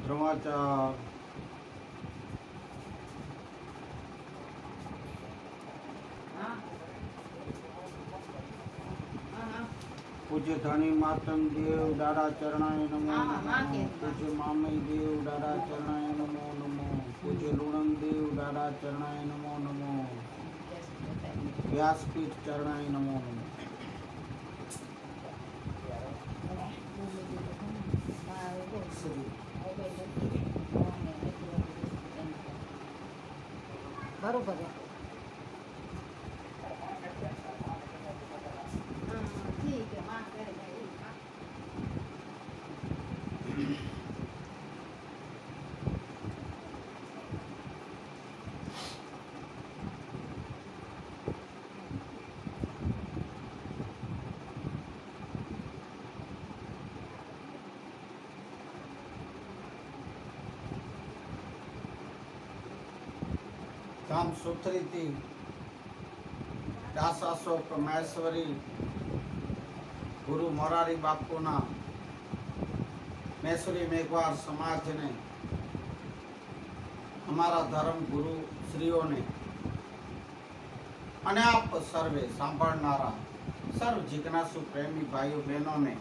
ધ્રુવાચાર પૂજ્ય ધણી માતંગ દેવ દાદા ચરણાય નમો નમો. પૂજ્ય મામઈ દેવ દાદા ચરણાય નમો નમો. પૂજ્ય લુણંગ દેવ દાદા ચરણાય નમો નમો. વ્યાસપીઠ ચરણાય નમો નમો. બરોબર ठीक है मां करे કામ સુથરીથી દાસાશોક મહેશ્વરી ગુરુ મોરારી બાપુના મહેશ્વરી મેઘવાર સમાજને અમારા ધર્મ ગુરુ શ્રીઓને અને આપ સર્વે સાંભળનારા સર્વ જિજ્ઞાસુ પ્રેમી ભાઈઓ બહેનોને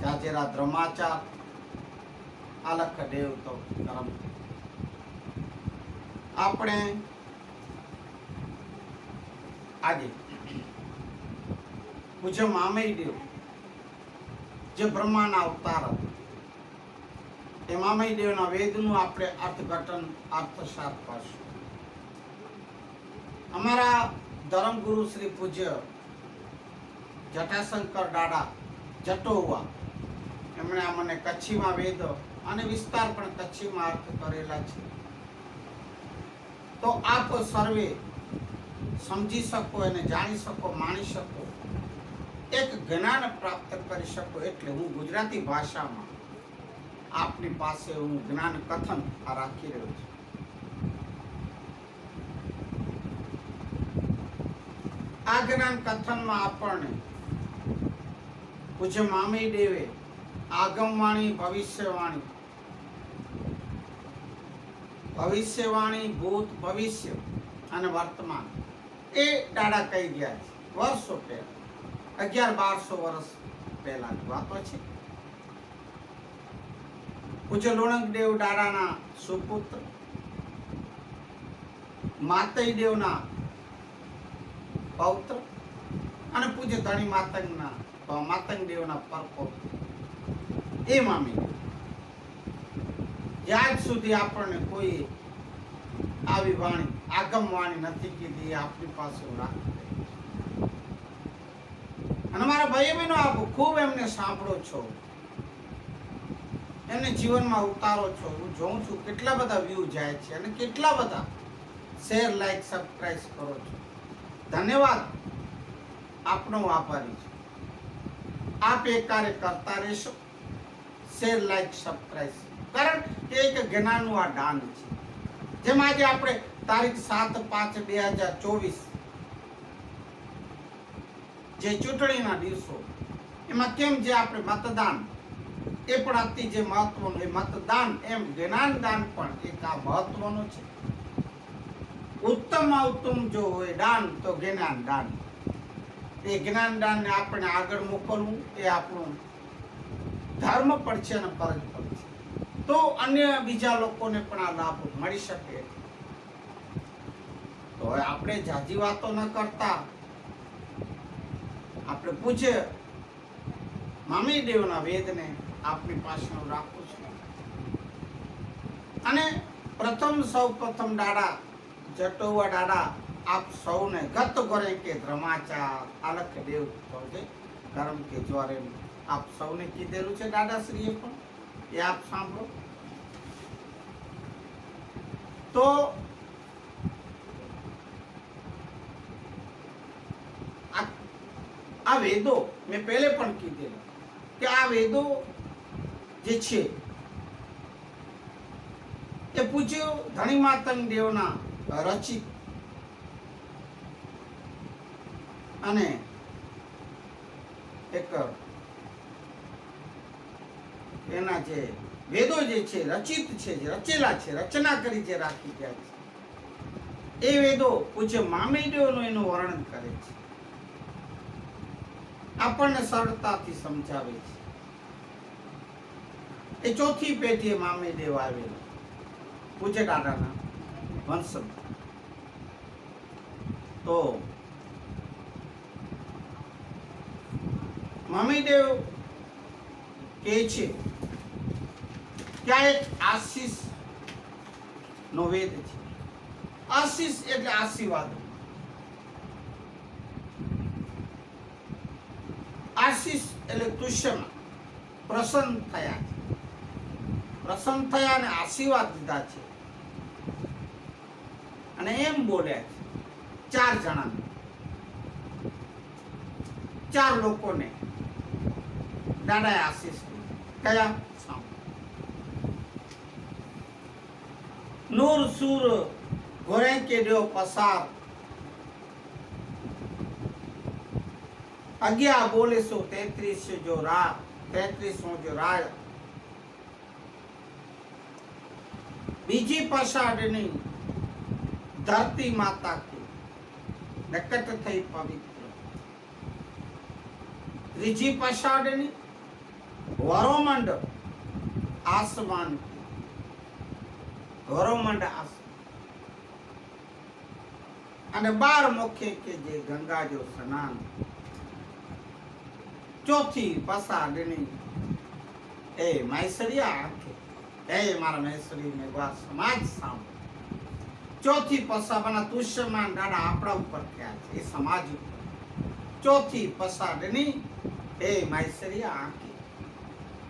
જાજેરા ધર્માચાર આલખ દેવ તો ધર્મ આપણે આજે પૂજ્ય મામઈ દેવ જે બ્રહ્માના અવતાર હતા એ મામઈ દેવના વેદનું આપણે અર્થઘટન અર્થશાસ્ત્ર કરશું. અમારા ધર્મગુરુ શ્રી પૂજ્ય જટાશંકર દાદા જટોવા એમણે અમને કચ્છીમાં વેદ અને વિસ્તાર પણ કચ્છીમાં અર્થ કરેલા છે. તો આપ સર્વે સમજી શકો અને જાણી શકો, માણી શકો, એક જ્ઞાન પ્રાપ્ત કરી શકો એટલે હું ગુજરાતી ભાષામાં આપની પાસે હું જ્ઞાન કથન રાખી રહ્યો છું. આ જ્ઞાન કથનમાં આપણને પૂજ્ય મામઈ દેવે આગમવાણી, ભવિષ્યવાણી, ભૂત, ભવિષ્ય અને વર્તમાન એ દાડા કહી ગયા છે. વર્ષો પહેલા 1100-1200 વર્ષ પહેલાની વાતો છે. પૂજ્ય લુણંગ દેવ દાદાના સુપુત્ર, માતઈ દેવના પૌત્ર અને પૂજ્ય ધણી માતંગ દેવના પરપૌત્ર એ મામી આજ સુધી આપણને કોઈ આવી વાણી, આગમ વાણી નથી કીધી. આપણી પાસે રાખી અને મારા ભાઈ બહેનો આપ ખૂબ એમને સાંભળો છો, એમને જીવનમાં ઉતારો છો. હું જોઉં છું કેટલા બધા વ્યૂ જાય છે અને કેટલા બધા શેર, લાઈક, સબસ્ક્રાઇબ કરો છો. ધન્યવાદ, આપનો આભારી છું. આપ એ કાર્ય કરતા રહેશો. શેર, લાઈક, સબસ્ક્રાઇબ, કારણ કે એક જ્ઞાનનું આ દાન છે. જેમ આજે આપણે તારીખ 7/5/2024 જે ચૂંટણીના દિવસો, એમાં કેમ જે આપણે મતદાન એ પણ અતિ જે મહત્વનું એ મતદાન, એમ જ્ઞાન દાન પણ એક આ મહત્વનું છે. ઉત્તમમાં ઉત્તમ જો હોય દાન તો જ્ઞાન દાન. એ જ્ઞાન દાનને આપણે આગળ મોકલવું એ આપણું ધર્મ પણ છે અને ફરજ પણ છે. તો અન્ય બીજા લોકોને પણ આ લાભ મળી શકે. તો હવે આપણે જાજી વાતો ન કરતા આપણે પૂછે મામી દેવના વેદને આપની પાસે રાખું છું. અને સૌ પ્રથમ દાડા જટોવા દાડા આપ સૌને ગત ગોરે કે ધર્માચાર આલખ દેવ કહે ધર્મ કે જ્વારે આપ સૌને કીધેલું છે દાદાશ્રીએ પણ એ આપ સાંભળો. તો આ વેદો મેં પહેલે પણ કીધેલું કે આ વેદો જે છે એ પૂજ્ય ધણી માતંગ દેવના રચિત અને એક એના જે વેદો જે છે રચિત છે, જે રચેલા છે, રચના કરી જે રાખી ગયા છે, એ વેદો પૂજ્ય મામેદેવનું એનું વર્ણન કરે છે, આપણને સરળતાથી સમજાવે છે. એ ચોથી પેઢીએ મામેદેવ આવેલા પૂજ્ય દાદાના વંશમાં. તો મામેદેવ કહે છે કે આ એક આશીષ નો વેદ છે. આશીષ એટલે આશીર્વાદ. આશીષ એટલે તુષ્યમાં પ્રસન્ન થયા છે, પ્રસન્ન થયા અને આશીર્વાદ દીધા છે. અને એમ બોલ્યા છે 4 જણાને, 4 લોકોને દાદાએ આશીષ દીધી. કયા? નૂર સૂર ઘોરે કે દેવ પસાર, 11 બોલે 133 જો રા 33 જો રાય, બીજી પછાડની ધરતી માતા કી નકટ થઈ પવિત્ર, ત્રીજી પછાડની વરોમંડ આસમાન કી, વરોમંડ આસમાન, અને 12 મુખે કે જે ગંગા જો સ્નાન, ચોથી પછાડની એ મૈસરિયા આંખે, એ મારા મૈસરી ને વાત સમાજ સાંભળો. ચોથી પસાબના તુષ્યમાન દાડા આપણા ઉપર થયા છે, એ સમાજ ઉપર. ચોથી પસાડની એ મૈસરિયા આંખે,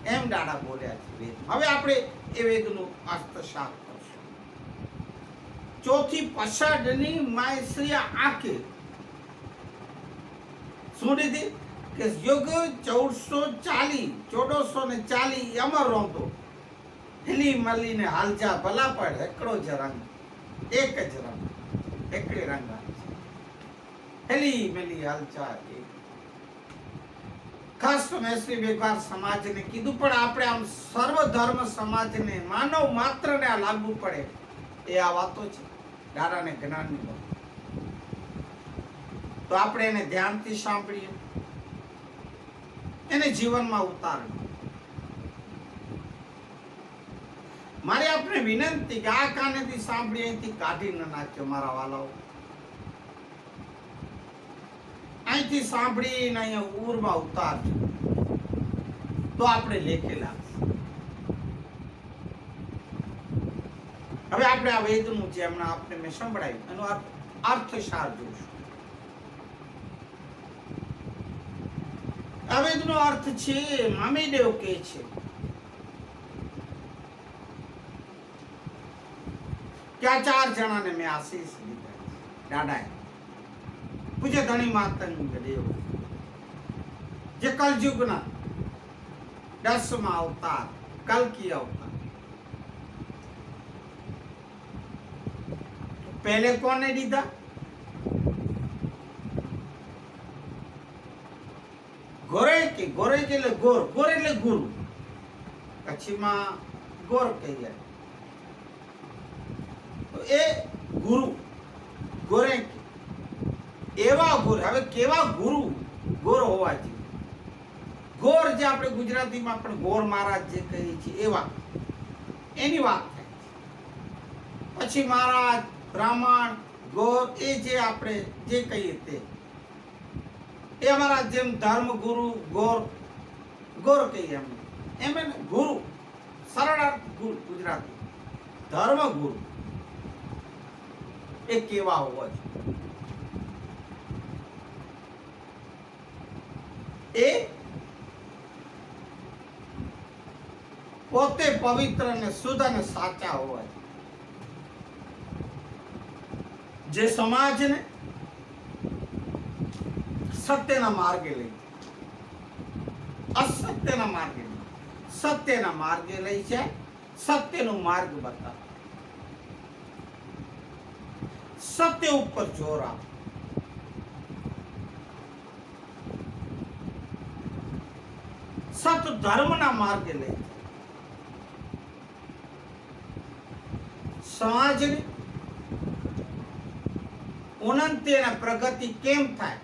એમ દાડા બોલ્યા છે વેદ. હવે આપણે એ વેદનું અર્થશાસ્ત્ર કરશું. ચોથી પસાડની મૈસરિયા આંખે શું લીધી કે યુગ 1440 અમર રોંધો, હિલી મલીને હાલજા ભલા પડ એકડો જ રંગ, એક જ રંગ, એકડે રંગ હિલી મલી હાલજા. ખાસ તો મૈસરી વેપાર સમાજને કીધું, પણ આપણે આમ સર્વ ધર્મ સમાજને, માનવ માત્રને આ લાગુ પડે એ આ વાતો છે, દાદાને જ્ઞાનની વાત. તો આપણે એને ધ્યાનથી સાંભળીએ, એને જીવનમાં ઉતારીએ. મારી આપને વિનંતી કે આ કાનેથી સાંભળી અહીંથી કાઢી ન નાખ્યો મારા વાલાઓ. અહીંથી સાંભળીને અહીંયા ઉરમાં ઉતારજો, તો આપણે લેખેલા. હવે આપણે આ વેદનું જે હમણાં આપણે મેં સંભળાયું એનો અર્થસાર જોઈશું. આ વેદનો અર્થ છે, મામેદેવ કહે છે કે આ 4 જણાને મેં આશીષ દીધા દાદાએ. પૂજ્ય ધણી માતંગ દેવ જે કલયુગના 10મા અવતાર, કલ્કી અવતાર. પહેલે કોને દીધા? ગોરે કે ગોરે એટલે ગોર, ગોર એટલે ગુરુ, કચ્છીમાં ગોર કહીએ. તો એ ગુરુ ગોરે એવા ગુરુ. હવે કેવા ગુરુ? ગોર હોવા જોઈએ. ગોર જે આપણે ગુજરાતીમાં પણ ગોર મહારાજ જે કહીએ છીએ એવા, એની વાત થાય. પછી મહારાજ, બ્રાહ્મણ, ગોર એ જે આપણે જે કહીએ તે, એ અમારા જેમ ધર્મ ગુરુ ગોર, ગોર કહીએ એમ એને ગુરુ, સરળ અર્થ ગુરુ ગુજરાતી. ધર્મ ગુરુ એ કેવા હોવા જોઈએ? એ પોતે પવિત્ર અને શુદ્ધ અને સાચા હોવા જોઈએ, જે સમાજને સત્યના માર્ગે લઈ, અસત્યના માર્ગે લઈ, સત્યના માર્ગે લઈ છે, સત્યનો માર્ગ બતાવે, સત્ય ઉપર જોર આપે. સત ધર્મના માર્ગે લઈ જાય. સમાજની ઉન્નતિ અને પ્રગતિ કેમ થાય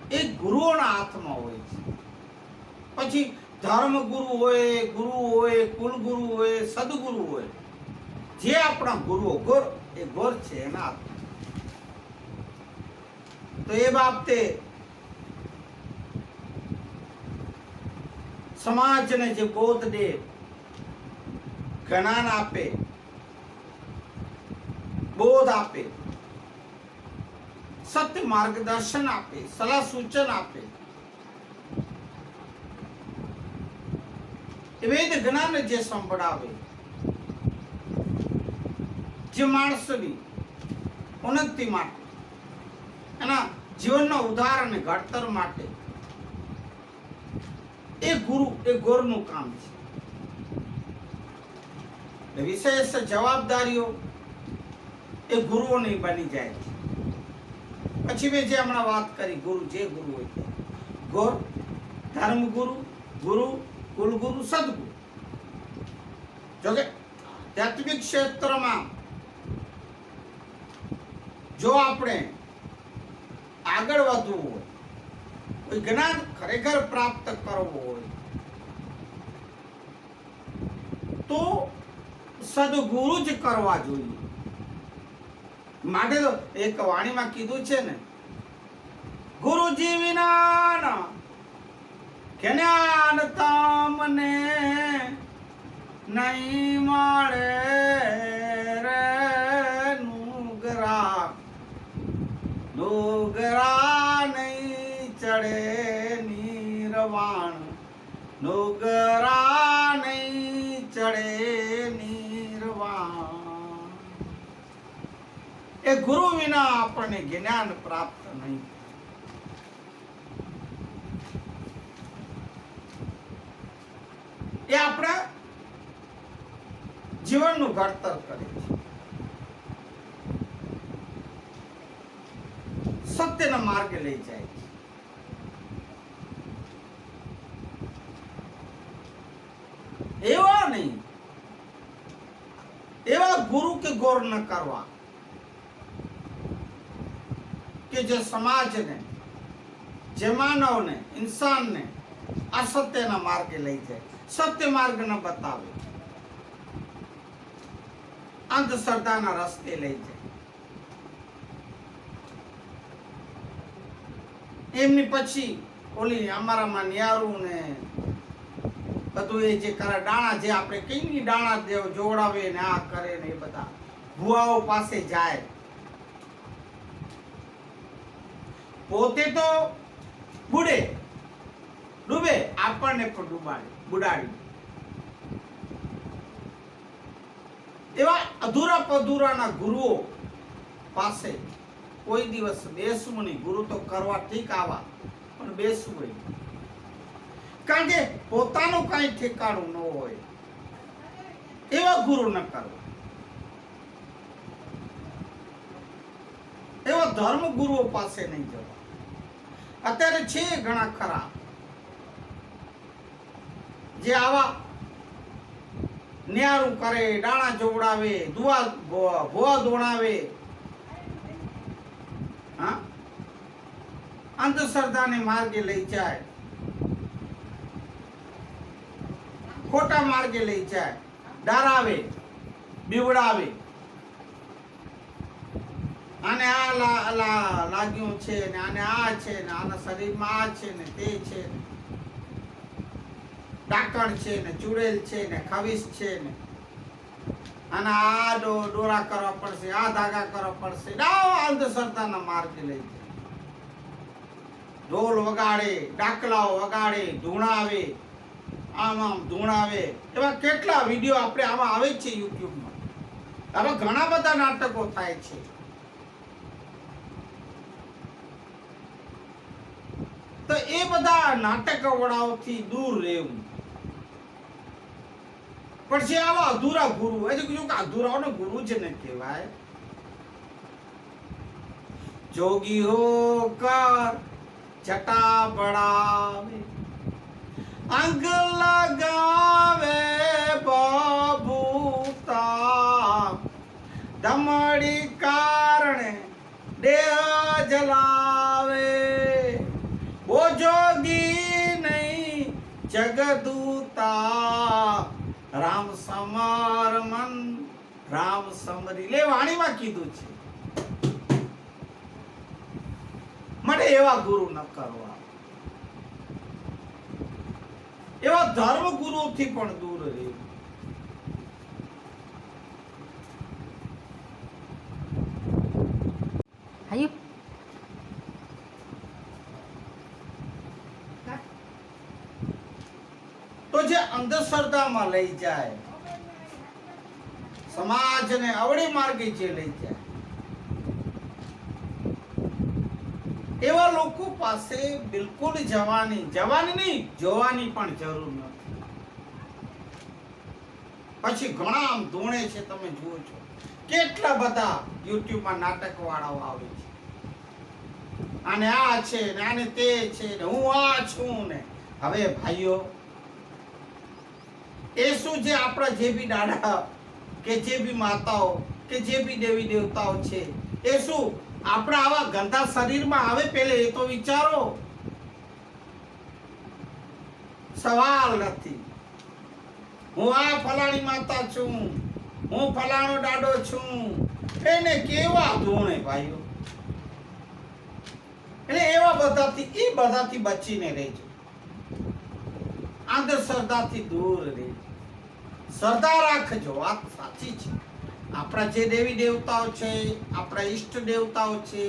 એ ગુરુઓના હાથમાં હોય છે. પછી ધર્મગુરુ હોય, ગુરુ હોય, કુલગુરુ હોય, સદગુરુ હોય, જે આપણા ગુરુઓ ગોર એ ગોર છે એના હાથમાં. તો એ બાબતે સમાજને જે બોધ દે, જ્ઞાન આપે, બોધ આપે, સત્ય માર્ગદર્શન આપે, સલાહ સૂચન આપે, એ વેદ જ્ઞાન જે સંભળાવે, જે માણસની ઉન્નતિ માટે, એના જીવનના ઉદ્ધાર અને ઘડતર માટે, એ ગુરુ એ ગોરનું કામ છે. વિશેષ જવાબદારીઓ એ ગુરુઓની બની જાય છે. પછી મેં જે હમણાં વાત કરી, ગુરુ જે ગુરુ હોય તે ગોર, ધર્મગુરુ, ગુરુ, કુલગુરુ, સદગુરુ. જોકે આધ્યાત્મિક ક્ષેત્રમાં જો આપણે આગળ વધવું હોય, કોઈ જ્ઞાન ખરેખર પ્રાપ્ત કરવું હોય, તો સદગુરુ જ કરવા જોઈએ. માટે તો એક વાણીમાં કીધું છે ને, ગુરુજી વિના જ્ઞાન તમને નહીં મળે રે નુગરા, નુગરા નહીં ચડે નિર્વાણ, નુગરા નહીં ચડે નિર્વાણ. એ ગુરુ વિના આપણને જ્ઞાન પ્રાપ્ત નહીં. એ આપણા જીવનનું ઘડતર કરે છે. સત્યના માર્ગે લઈ જાય છે. એવા નહીં, એવા ગુરુ કે ગોર ન કરવા કે જે સમાજને, જે માનવને, ઇન્સાનને અસત્યના માર્ગે લઈ જાય, સત્ય માર્ગ ન બતાવે, અંધશ્રદ્ધાના રસ્તે લઈ જાય. એમની પછી ઓલી અમારામાં ન્યારું ને બધું એ જે કરે, દાણા જે આપણે કઈ દાણા જોડાવે ને આ કરે ને, એ બધા ભુવાઓ પાસે જાય. પોતે તો ડૂબે, આપણને પણ બુડાડી. એવા અધૂરા પધૂરાના ગુરુઓ પાસે કોઈ દિવસ બેસવું નહીં. ગુરુ તો કરવા ઠીક આવા, પણ બેસવું નહીં. કારણ કે પોતાનું કઈ ઠેકાણું ન હોય એવા ગુરુ ન કરવા. એવા ધર્મ ગુરુઓ પાસે નહીં જવા. અત્યારે છે ઘણા ખરા જે આવા ન્યારું કરે, દાણા જોવડાવે, ભોવા દોણાવે, અંધશ્રદ્ધાને માર્ગે લઈ જાય, ખોટા માર્ગે લઈ જાય, ડરાવે, બીવડાવે. આને આ લાગ્યું છે ને, આને આ છે ને, આના શરીરમાં આ છે ને, તે છે ને, ડાકણ છે ને, ચુડેલ છે ને, ખવીસ છે ને, અને આ દોરા કરવા પડશે, આ ધાગા કરવા પડશે. અંધશ્રદ્ધાના માર્ગે લઈ જાય. ઢોલ વગાડે, ડાકલાઓ વગાડે, ધૂણાવે, આમ ધૂણાવે. એવા કેટલા વિડીયો આપણે આમાં આવે છે યુટ્યુબમાં. હવે ઘણા બધા નાટકો થાય છે. તો એ બધા નાટકવાળાઓથી દૂર રહેવું. પછી આવા અધૂરા ગુરુ, એ કીધું કે અધૂરાઓનો ગુરુ જ ને કહેવાય. જોગી હો કર જટા બળાવે, અંગ લગાવે બબૂતા, ધમડી કારણે દેહ જલાવે, બોજોગી નહીં જગદૂતા, રામ સમર મન રામ સમરી. લે વાણીમાં કીધું છે મને એવા ગુરુ ન કરવા, એવા ધર્મ ગુરુથી પણ દૂર રહેવું. હાયું તો જે અંધશ્રદ્ધામાં લઈ જાય, સમાજને અવળી માર્ગે જે લઈ જાય, એવા લોકો પાસે બિલકુલ જવાની નહીં, જોવાની પણ જરૂર નથી. પછી ઘણા આમ ધૂણે છે, તમે જુઓ છો કેટલા બધા યુટ્યુબમાં નાટક વાળાઓ આવે છે, આને આ છે ને આને તે છે ને હું આ છું ને. હવે ભાઈઓ, એ શું છે, આપણા જે બી દાદા કે જે બી માતાઓ કે જે બી દેવી દેવતાઓ છે, એ શું આપણા આવા ગંદા શરીરમાં આવે? પેલે એ તો વિચારો. સવાલ નથી હું આ ફલાણી માતા છું, હું ફલાણો દાડો છું, એને કેવા ધૂણે ભાઈઓ. એટલે એવા બધાથી બચીને રહેજો, અંધશ્રદ્ધાથી દૂર રહેજો, શ્રદ્ધા રાખજો. વાત સાચી છે. આપણા જે દેવી દેવતાઓ છે, આપણા ઈષ્ટ દેવતાઓ છે,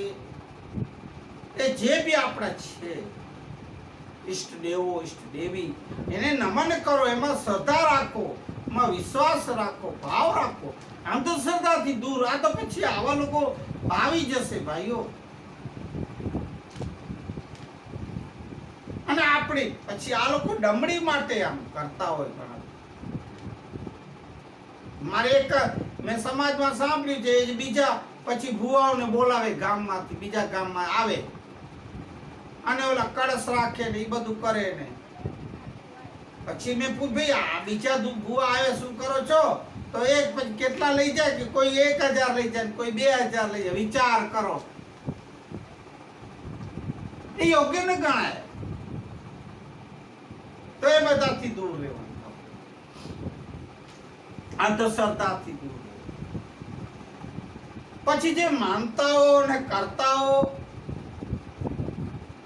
એ જે બી આપણા છે, ઈષ્ટ દેવો ઈષ્ટ દેવી, એને નમન કરો, એમાં શ્રદ્ધા રાખો, એમાં વિશ્વાસ રાખો, ભાવ રાખો, અંધશ્રદ્ધાથી દૂર. આ તો પછી આવા લોકો આવી જશે ભાઈઓ. અને આપણે પછી આ લોકો ડમડી માટે આમ કરતા હોય ઘણા. મારે એક મેં સમાજમાં સાંભળ્યું છે, બીજા પછી ભુવાઓને બોલાવે ગામમાંથી, બીજા ગામમાં આવે અને ઓલા કળશ રાખે ને એ બધું કરે ને. પછી મેં પૂછ્યું ભાઈ આ બીજા ભુવા આવે શું કરો છો? તો એક પછી કેટલા લઈ જાય કે કોઈ 1000 લઈ જાય, કોઈ 2000 લઈ જાય. વિચાર કરો, એ યોગ્ય ન ગણાય. તો એ બધાથી દૂર રહેવાનું, અંધશ્રદ્ધાથી દૂર. પછી જે માનતાઓ અને કરતાઓ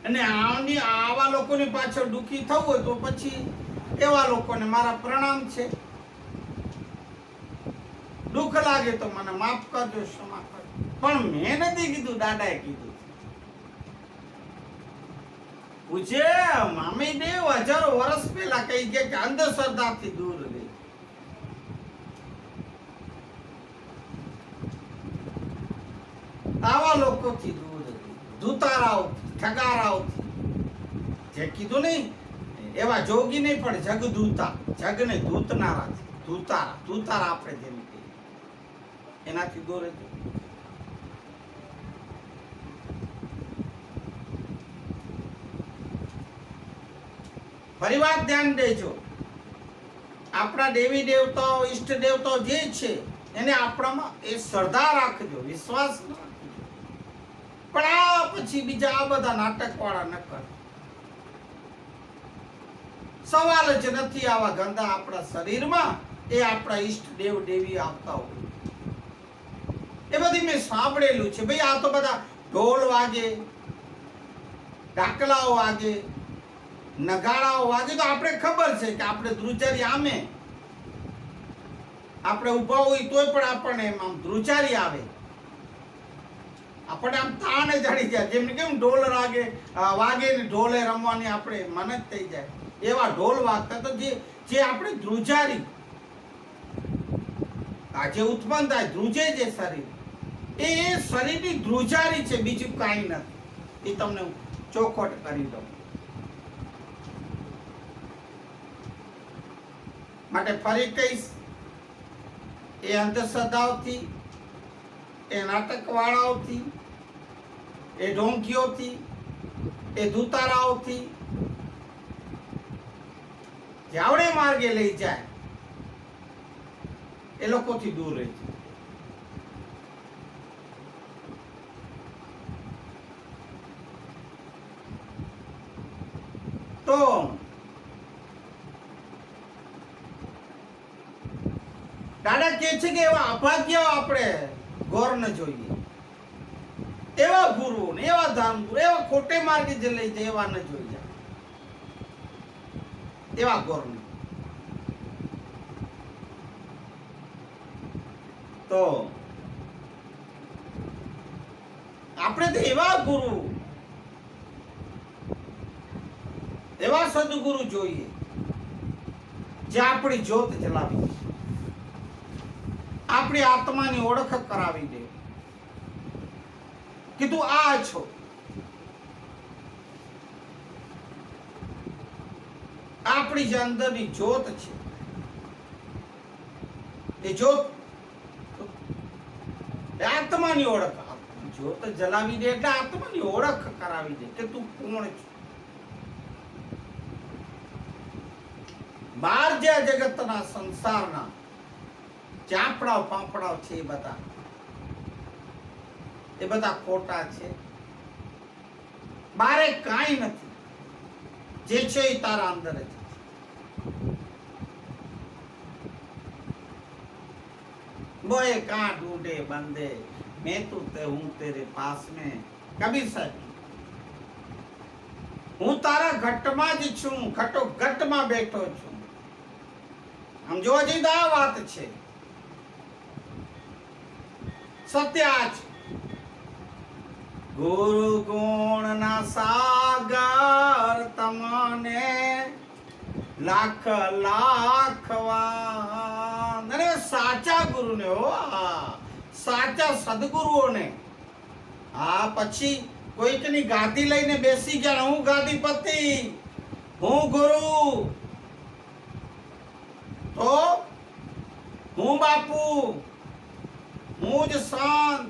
અને આવા લોકોની પાછળ દુખી થવું હોય તો પછી એવા લોકોને મારા પ્રણામ છે. દુઃખ લાગે તો મને માફ કરજો, ક્ષમા કરજો. પણ મેં નથી કીધું, દાદાએ કીધું. પૂછે મામી દેવ હજારો વર્ષ પહેલા કહી ગયા કે અંધશ્રદ્ધાથી દૂર રહે. આવા લોકોથી દૂર રહે, ધૂતારાઓથી, ઠગારાઓથી. જે કીધું નહીં એવા જોગી નહીં, પણ જગદૂતા, જગને ધૂતનારા, ધૂતારા આપણે જેમ કહીએ, એનાથી દૂર રહેજો. ફરી વાત ધ્યાન દેજો, આપણા દેવી દેવતાઓ ઈષ્ટ દેવતાઓ જે છે એને આપણામાં એ શ્રદ્ધા રાખજો, વિશ્વાસ રાખજો. પણ આ પછી બીજા આ બધા નાટક વાળા ન કરે. સવાલ જ નથી આવા ગંદા આપણા શરીરમાં. એ આપણા ઈષ્ટ દેવ દેવી આવતા હોય, એ બધી મેં સાંભળેલું છે. ભાઈ આ તો બધા ઢોલ વાગે, ઢાકલાઓ વાગે, નગાડાઓ વાગે તો આપણે ખબર છે કે આપણે ધ્રુજારી આમે આપણે ઊભા હોય તોય પણ આપણને એમ આમ ધ્રુજારી આવે, આપણે આમ તાણે ચડી જાય. જેમ કેમ ઢોલ વાગે ને ઢોલે રમવાની આપણે મન જ થઈ જાય. એવા ઢોલ વાગતા તો જે આપણે ધ્રુજારી આ જે ઉત્પન્ન થાય, ધ્રુજે જે શરીર, એ શરીરની ધ્રુજારી છે, બીજું કાંઈ નથી. એ તમને હું ચોખવટ કરી દઉં. માટે ફરી કહીશ, એ અંધશ્રદ્ધાઓથી, એ નાટકવાળાઓથી, એ ઢોંગીઓથી, એ ધૂતારાઓથી જે આવડે માર્ગે લઈ જાય એ લોકોથી દૂર રહે છે. તો દાદા કહે છે કે એવા અભાગ્ય આપણે ગોર ન જોઈએ, એવા ગુરુ ને એવા ધર્મગુરુ એવા ખોટે માર્ગે જે લઈ જાય એવા ન જોઈએ, એવા ગોર ને. તો આપણે તો એવા ગુરુ એવા સદગુરુ જોઈએ જે આપણી જ્યોત જલાવી દે, આપણી આત્માની ઓળખ કરાવી દે કે તું આ છો. આપણી જે અંદરની જ્યોત છે એ જ્યોત આત્માની ઓળખ, જ્યોત જલાવી દે એટલે આત્માની ઓળખ કરાવી દે કે તું કોણ છે. બહાર જે જગતના સંસારના ચાપડાઓ પાપડાઓ છે એ બધા ખોટા છે. બારે કાંઈ નથી, જે છે એ તારા અંદર જ છે. બોએ કાં ઢૂંઢે બંધે मैं तो ते हूं तेरे पास में. કબીર સાહેબ, હું તારા ઘટમાં જ છું, ઘટો ઘટમાં બેઠો છું. આમ જોવા જઈએ તો આ વાત છે, સત્ય આ છે. ગુરુ ગુણ ના સાગર તમને લાખ લાખ વાંદ. અને સાચા ગુરુ ને હો, સાચા સદગુરુઓને. આ પછી કોઈકની ગાદી લઈને બેસી ગયા, હું ગાદીપતિ, હું ગુરુ, તો હું બાપુ, હું જ સંત.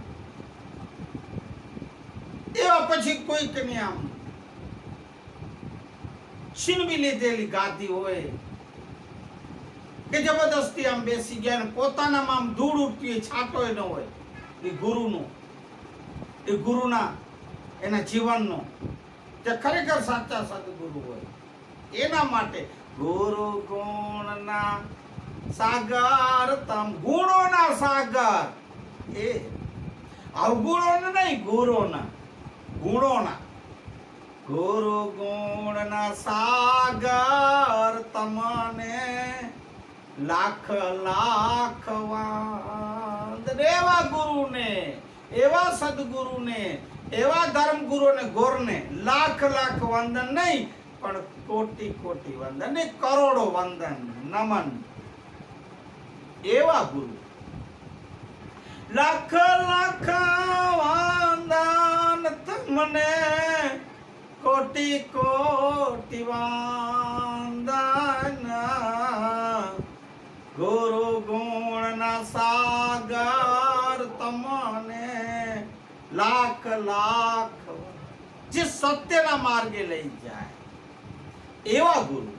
એવા પછી કોઈકની આમ છીનવી લીધેલી ગાદી હોય કે જબરદસ્તી આમ બેસી ગયા ને પોતાનામાં આમ ધૂળ ઉઠતી હોય, છાંટો ન હોય. એ ગુરુનું, એ ગુરુના એના જીવનનો જે ખરેખર સાચા સદગુરુ હોય એના માટે ગુરુ ગુણના સાગર તમ. ગુણોના સાગર, એ અવગુણોના નહીં, ગુણોના, ગુણોના. ગુરુ ગુણના સાગર તમને લાખ લાખ વાંદ. એવા ગુરુને, એવા સદગુરુને, એવા ધર્મગુરુને, ગોરને લાખ લાખ વંદન નહીં પણ કોટી કોટી વંદન ને કરોડો વંદન નમન. એવા ગુરુ લાખ લાખ વંદન તમને, કોટી કોટી વંદન. ગુરુ ગુણના સાગર તમને લાખ લાખ, જે સત્યના માર્ગે લઈ જાય એવા ગુરુ.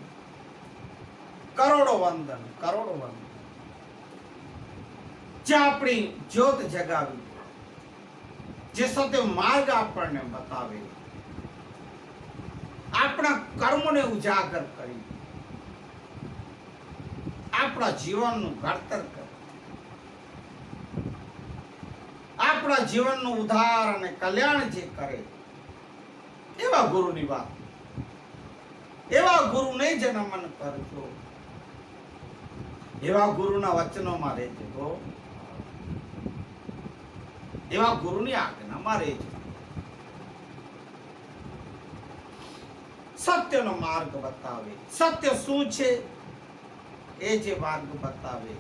કરોડો વંદન, કરોડો વંદન. જે આપણી જ્યોત જગાવી, જે સત્ય માર્ગ આપણને બતાવે, આપણા કર્મને ઉજાગર કરી, આપણા જીવનનું ઘડતર કરે, આપણા જીવનનું ઉદ્ધાર અને કલ્યાણ જે કરે એવા ગુરુની વાત. એવા ગુરુને જ નમન કરજો, એવા ગુરુના વચનોમાં રહેજો, એવા ગુરુની આજ્ઞામાં રહેજો. સત્યનો માર્ગ બતાવે, સત્ય શું છે એ જે માર્ગ બતાવે,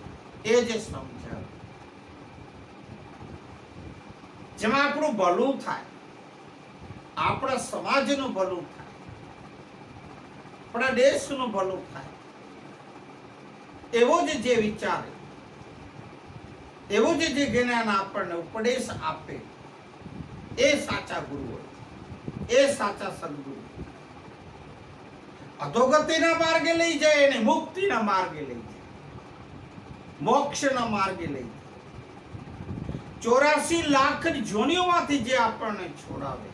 એ જે સમજાવે, જેમાં આપણું ભલું થાય, આપણા સમાજનું ભલું થાય, આપણા દેશનું ભલું થાય, એવો જ જે વિચારે, એવું જ જે જ્ઞાન આપણને ઉપદેશ આપે, એ સાચા ગુરુ હોય, એ સાચા સદગુરુ. અધોગતિના માર્ગે લઈ જાય અને મુક્તિના માર્ગે લઈ જાય, મોક્ષના માર્ગે લઈ જાય. 84 લાખ જોનીઓમાંથી જે આપણને છોડાવે,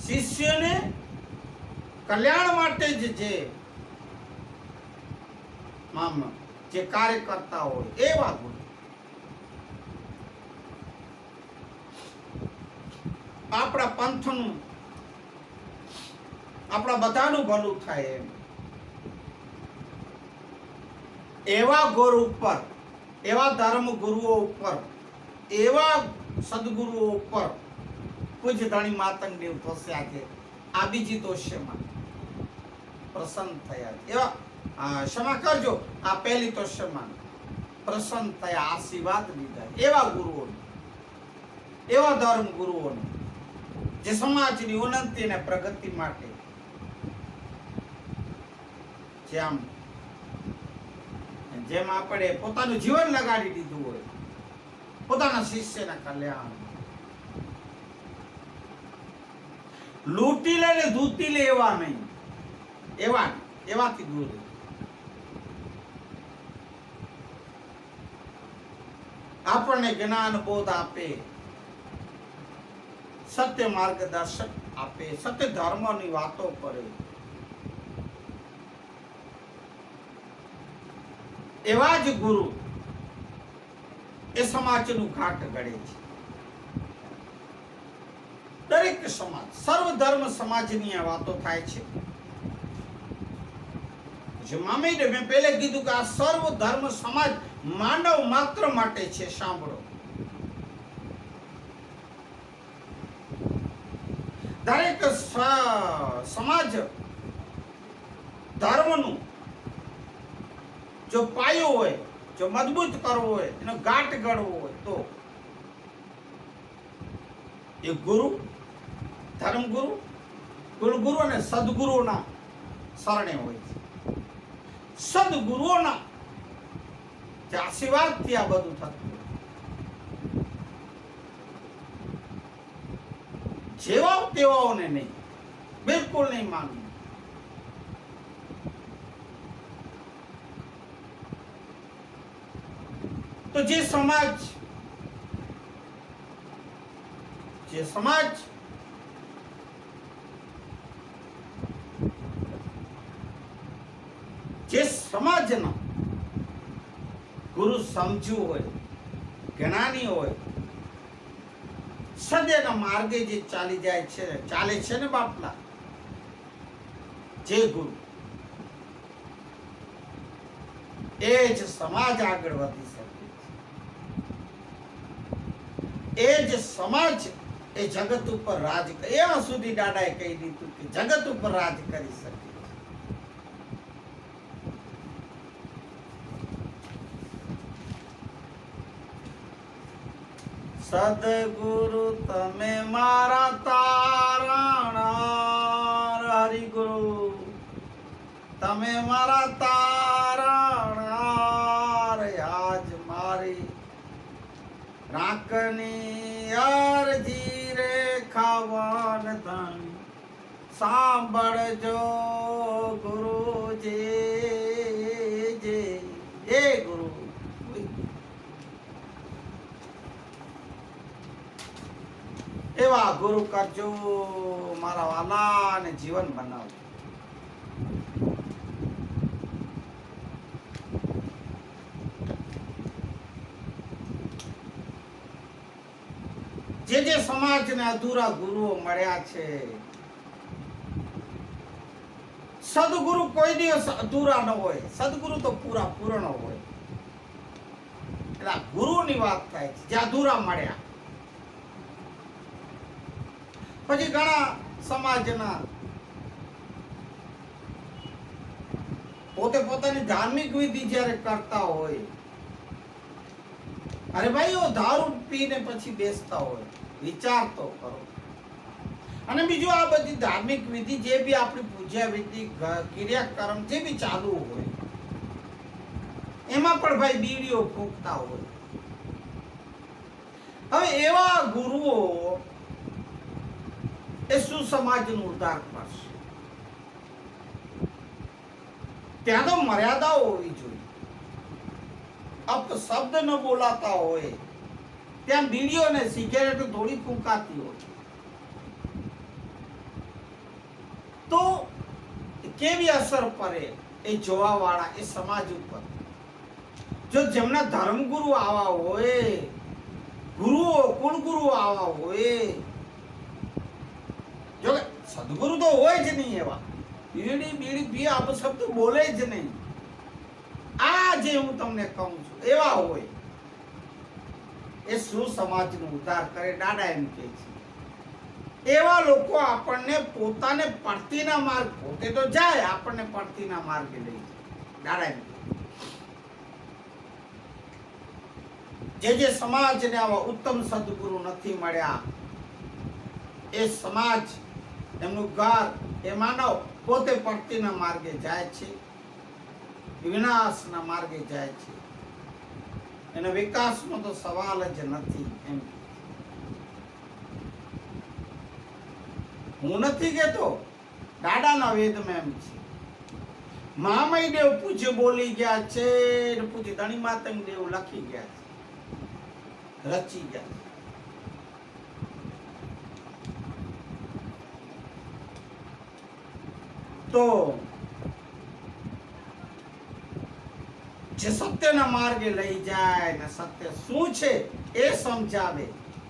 શિષ્યને કલ્યાણ માટે જે કાર્ય કરતા હોય એવા ગુરુ. આપણા પંથનું, આપણા બધાનું ભલું થાય એવા ગુરુ ઉપર, એવા ધર્મ ગુરુઓ ઉપર, એવા સદગુરુઓ ઉપર પૂજ્ય ધણી માતંગદેવ તોસ્યા છે. આ બીજી તોસ્યમાં પ્રસન્ન થયા. એવા ક્ષમા કરજો, આ પહેલી તોસ્યમાં પ્રસન્ન થયા, આશીર્વાદ લીધા એવા ગુરુઓને, એવા ધર્મ ગુરુઓને જે સમાજની ઉન્નતિ અને પ્રગતિ માટે જેમ આપણે પોતાનું જીવન લગાડી દીધું હોય પોતાના શિષ્યના કલ્યાણ. લૂંટી લે ને ધૂતી લે એવા નહીં, એવાથી દૂર. આપણને જ્ઞાન બોધ આપે, સત્ય માર્ગદર્શન આપે, સત્ય ધર્મની વાતો કરે એવા જ ગુરુ એ સમાજનું ઘાટ ઘડે છે. દરેક સમાજ, સર્વ ધર્મ સમાજની આ વાતો થાય છે. જે મામીને મેં પહેલે કીધું કે આ સર્વ ધર્મ સમાજ માનવ માત્ર માટે છે. સાંભળો, દરેક સમાજ ધર્મનું જો પાયો હોય, જો મજબૂત કરવો હોય, એનો ગાંઠ ગળવો હોય તો એ ગુરુ, ધર્મગુરુ, કુલગુરુ અને સદગુરુઓના શરણે હોય છે. સદગુરુઓના જે આશીર્વાદથી આ બધું થતું હોય. જેવા તેવાઓને નહીં, બિલકુલ નહીં માનવું. તો જે સમાજ જે સમાજનો ગુરુ સમજુ હોય, જ્ઞાની હોય, સદ્યના માર્ગે જે ચાલી જાય છે, ચાલે છે ને બાપલા, જે ગુરુ, એ જ સમાજ આગળ વધી શકે. એ જ સમાજ એ જગત ઉપર રાજ કરે. એવા સુધી દાદાએ કહી દીધું કે જગત ઉપર રાજ કરી શકે. સદગુરુ તમે મારા તારણા, હરિગુરુ તમે મારા તારણા. આજ મારી રાખની અરજી રે ખાવન ધન સાંભળજો ગુરુજી. જે એ ગુરુ એવા ગુરુ કરજો મારા વાલા ને જીવન બનાવજો. જે સમાજને અધૂરા ગુરુઓ મળ્યા છે, સદગુરુ કોઈ દિવસ અધૂરા ન હોય, સદગુરુ તો પૂરા પૂર્ણ હોય. એટલે ગુરુની વાત થાય છે જે અધૂરા મળ્યા. પછી ઘણા સમાજના પોતે પોતાની ધાર્મિક વિધિ જ્યારે કરતા હોય, અરે ભાઈ ઓ દારૂ પીને પછી બેસતા હોય, વિચાર તો કરો. અને બીજું આ બધી ધાર્મિક વિધિ જે બી આપણી પૂજા વિધિ, ક્રિયાકર્મ જે બી ચાલુ હોય, એમાં પણ ભાઈ બીડીઓ ફૂંકતા હોય. હવે એવા ગુરુઓ એ સુસમાજનું ઉદ્ધાર કરશે. ત્યાં તો મર્યાદાઓ હોવી જોઈએ. અપશબ્દ ન બોલાતા હોય, ત્યાં બીડીઓ ને સિગરેટ થોડી ફૂંકાતી હોય, તો કેવી અસર પડે એ જોવા વાળા એ સમાજ ઉપર. જો જેમના ધર્મગુરુ આવા હોય, ગુરુઓ કુળગુરુ આવા હોય, જો સદગુરુ તો હોય જ નહીં એવા, બીડી બીડી પી અપશબ્દ બોલે જ નહીં, આ જે હું તમને કહું છું એવા હોય, એ સુસમાજનો ઉદ્ધાર કરે. દાદા એમ કહે છે એવા લોકો આપણને પોતાને પડતીના માર્ગ, પોતે તો જાય, આપણને પડતીના માર્ગે લઈ જાય. દાદા એમ જે સમાજને આવા ઉત્તમ સદગુરુ નથી મળ્યા, એ સમાજ, એમનું ઘર, એ માનવ પોતે પડતીના માર્ગે જાય છે, વિનાશના માર્ગે જાય છે. એનો વિકાસનો તો સવાલ જ નથી. એમ હું નથી કહેતો, દાદાના વેદમાં એમ છે. મહામય દેવ પૂજ્ય બોલી ગયા છે, પૂજ્ય ધણી માતંગ દેવ લખી ગયા છે, રચી ગયા છે. તો જે સત્યના માર્ગે લઈ જાય ને સત્ય શું છે એ સમજાવે,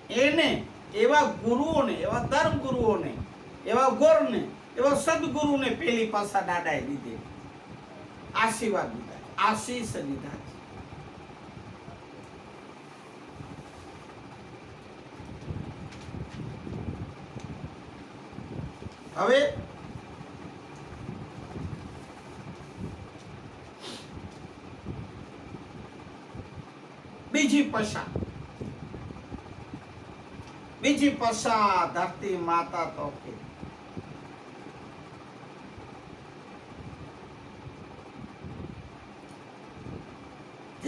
એને એવા ગુરુઓને, એવા ધર્મ ગુરુઓને, એવા ગોરને, એવા સદગુરુને પેલી પાસા દાદાએ લીધે આશીર્વાદ લીધા, આશીષ લીધા. હવે બીજી પશા ધરતી માતા તો કે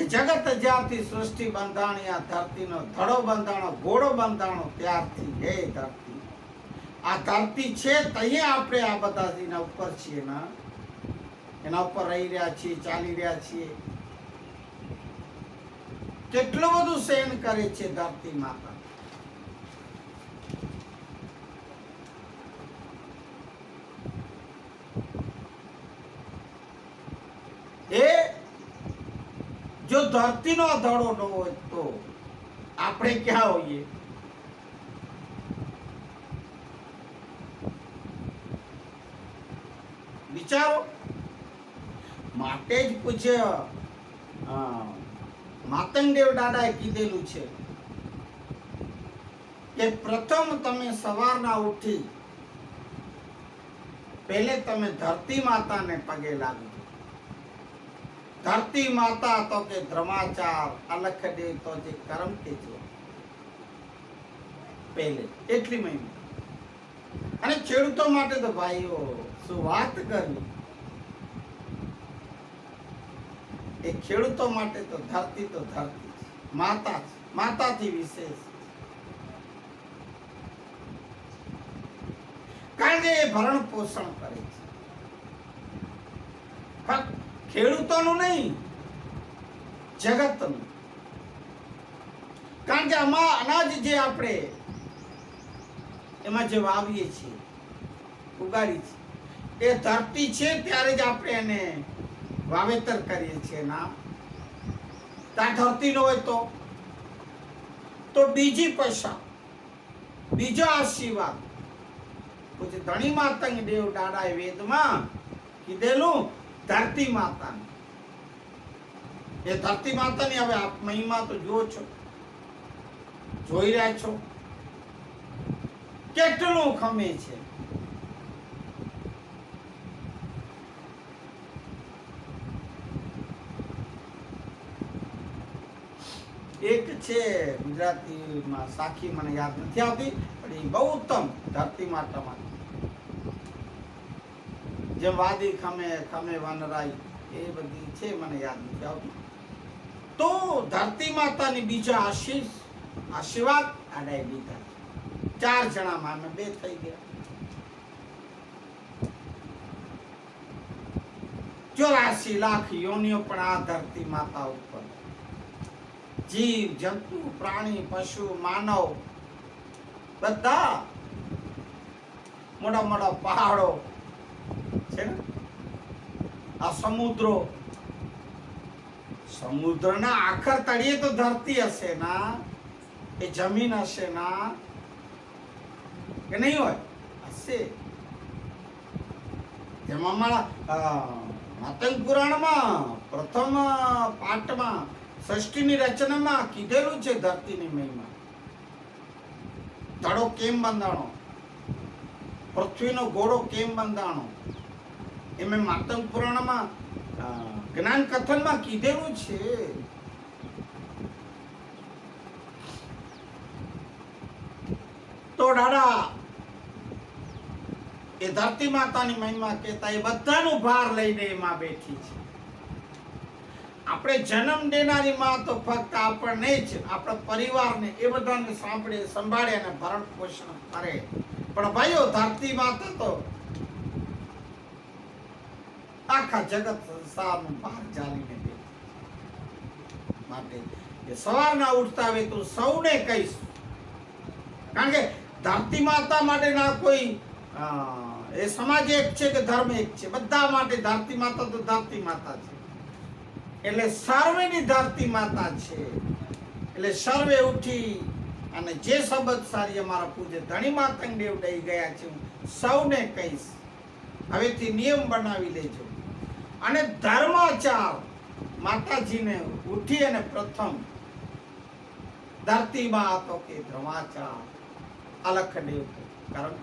જગત જ્યાંથી સૃષ્ટિ બંધાણી, આ ધરતીનો ધડો બંધાણો, ઘોડો બંધાણો, ત્યારથી હે ધરતી, આ ધરતી છે તઅહીંયા આપણે આ બધા એના ઉપર છીએ ને, એના ઉપર રહી રહ્યા છીએ, ચાલી રહ્યા છીએ. કેટલું બધું સહન કરે છે ધરતી માતા. એ જો ધરતીનો ધડો ન હોય તો આપણે ક્યાં હોઈએ? વિચારો. માટે જ પૂછ્ય માતંગદેવ દાદાએ કીધેલું છે કે પ્રથમ તમે સવારના ઉઠી પહેલે તમે ધરતી માતાને પગે લાગો. ધરતી માતા તો કે ધર્માચાર, અલખદેવ તો જે કર્મ કે જો પહેલે એટલી મહિમા. અને ખેડૂતો માટે તો ભાઈઓ શું વાત કરવી, એ ખેડૂતો માટે તો ધરતી માતા, માતાથી વિશેષ. કારણ કે એ ભરણ પોષણ કરે છે, ફક્ત ખેડૂતોનું નહીં, જગતનું. કારણ કે આમાં અનાજ જે આપણે એમાં જે વાવીએ છીએ, ઉગાડીએ છીએ, એ ધરતી છે ત્યારે જ આપણે એને વાવેતર કરીએ છીએ. ના ત્યાં ધરતી ન હોય તો બીજી પૈસા, બીજો આશીર્વાદ. પછી ધણી માતંગ દેવ દાદાએ વેદમાં કીધેલું ધરતી માતા. એ ધરતી માતાની હવે આપ મહિમા તો જુઓ છો, જોઈ રહ્યા છો કેટલું ખમે છે. એક છે ગુજરાતીમાં સાખી, મને યાદ નથી આવતી, પણ એ બહુ ઉત્તમ ધરતી માતામાં. જેમ વાદી ખમે ખમે વનરાઈ, એ બધી છે, મને યાદ નથી આવતી. તો ધરતી માતાની બીજા આશીર્વાદ આડાઈ લીધા. 4 જણામાં અમે 2 થઈ ગયા. 84 લાખ યોનિઓ પણ આ ધરતી માતા ઉપર, જીવ જંતુ પ્રાણી પશુ માનવ બધા, મોટા મોટા પહાડો છે ને, આ સમુદ્રના આખર તળિયે તો ધરતી હશે ના, એ જમીન હશે ના કે નહીં હોય? હશે. તેમાં માતંગ પુરાણમાં પ્રથમ પાઠમાં સૃષ્ટિની રચનામાં કીધેલું છે ધરતીની મહિમા. તળો કેમ બંધાણો, પૃથ્વીનો ઘોડો કેમ બંધાણો, એમ માતંગ પુરાણમાં જ્ઞાન કથનમાં કીધેલું છે. તો દાદા એ ધરતી માતાની મહિમા કહેતા એ બધાનો ભાર લઈને એમાં બેઠી છે. આપણે જન્મ દેનારી માં તો ફક્ત આપણને જ, આપણા પરિવારને એ બધાને સાંભળે, સંભાળે અને ભરણ પોષણ કરે. પણ ભાઈઓ, ધરતી માતા તો આખા જગત સંસારનું ભાર ચાલીને બેઠી. માટે એ સવારના ઉઠતા આવે તો સૌને કહીશ, કારણ કે ધરતી માતા માટે ના કોઈ એ સમાજ એક છે કે ધર્મ એક છે, બધા માટે ધરતી માતા તો ધરતી માતા છે. એટલે સર્વેની ધરતી માતા છે. એટલે સર્વે ઉઠી અને જે શબ્દ સારી અમારા પૂજ્ય ધણી માતંગ દેવ દઈ ગયા છે, હું સૌને કહીશ, હવેથી નિયમ બનાવી લેજો. અને ધર્માચાર માતાજીને ઉઠી અને પ્રથમ ધરતીમાં હતો કે ધર્માચાર અલખ દેવ, કારણ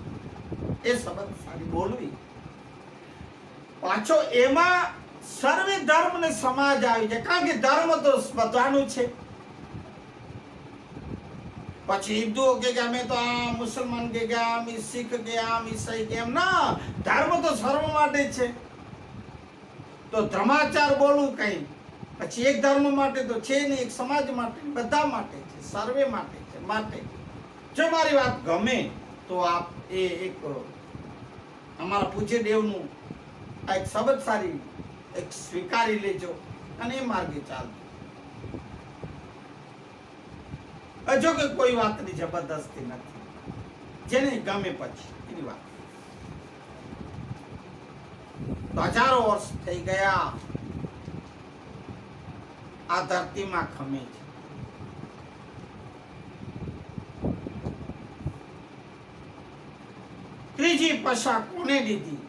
એ શબ્દ સારી બોલવી. પાછો એમાં સર્વે ધર્મ ને સમાજ આવી જાય, કારણ કે ધર્મ તો બધાનું છે. પછી હિન્દુઓ કે અમે તો આ મુસલમાન કે આમ, શીખ કે આમ, ઈસાઈ કે એમ ના, ધર્મ તો સર્વ માટે છે. તો ધર્માચાર બોલવું કઈ પછી એક ધર્મ માટે તો છે નહીં, એક સમાજ માટે, બધા માટે છે, સર્વે માટે છે. માટે જો મારી વાત ગમે તો આપ એ એક અમારા પૂજ્ય દેવનું આ એક શબ્દ સારી એક સ્વીકારી લેજો અને એ માર્ગે ચાલજો. જો કે કોઈ વાતની જબરદસ્તી નથી, જેને ગમે પછી એની વાત. તો હજારો વર્ષ થઈ ગયા આ ધરતીમાં ખમે છે. ત્રીજી પશા કોને દીધી?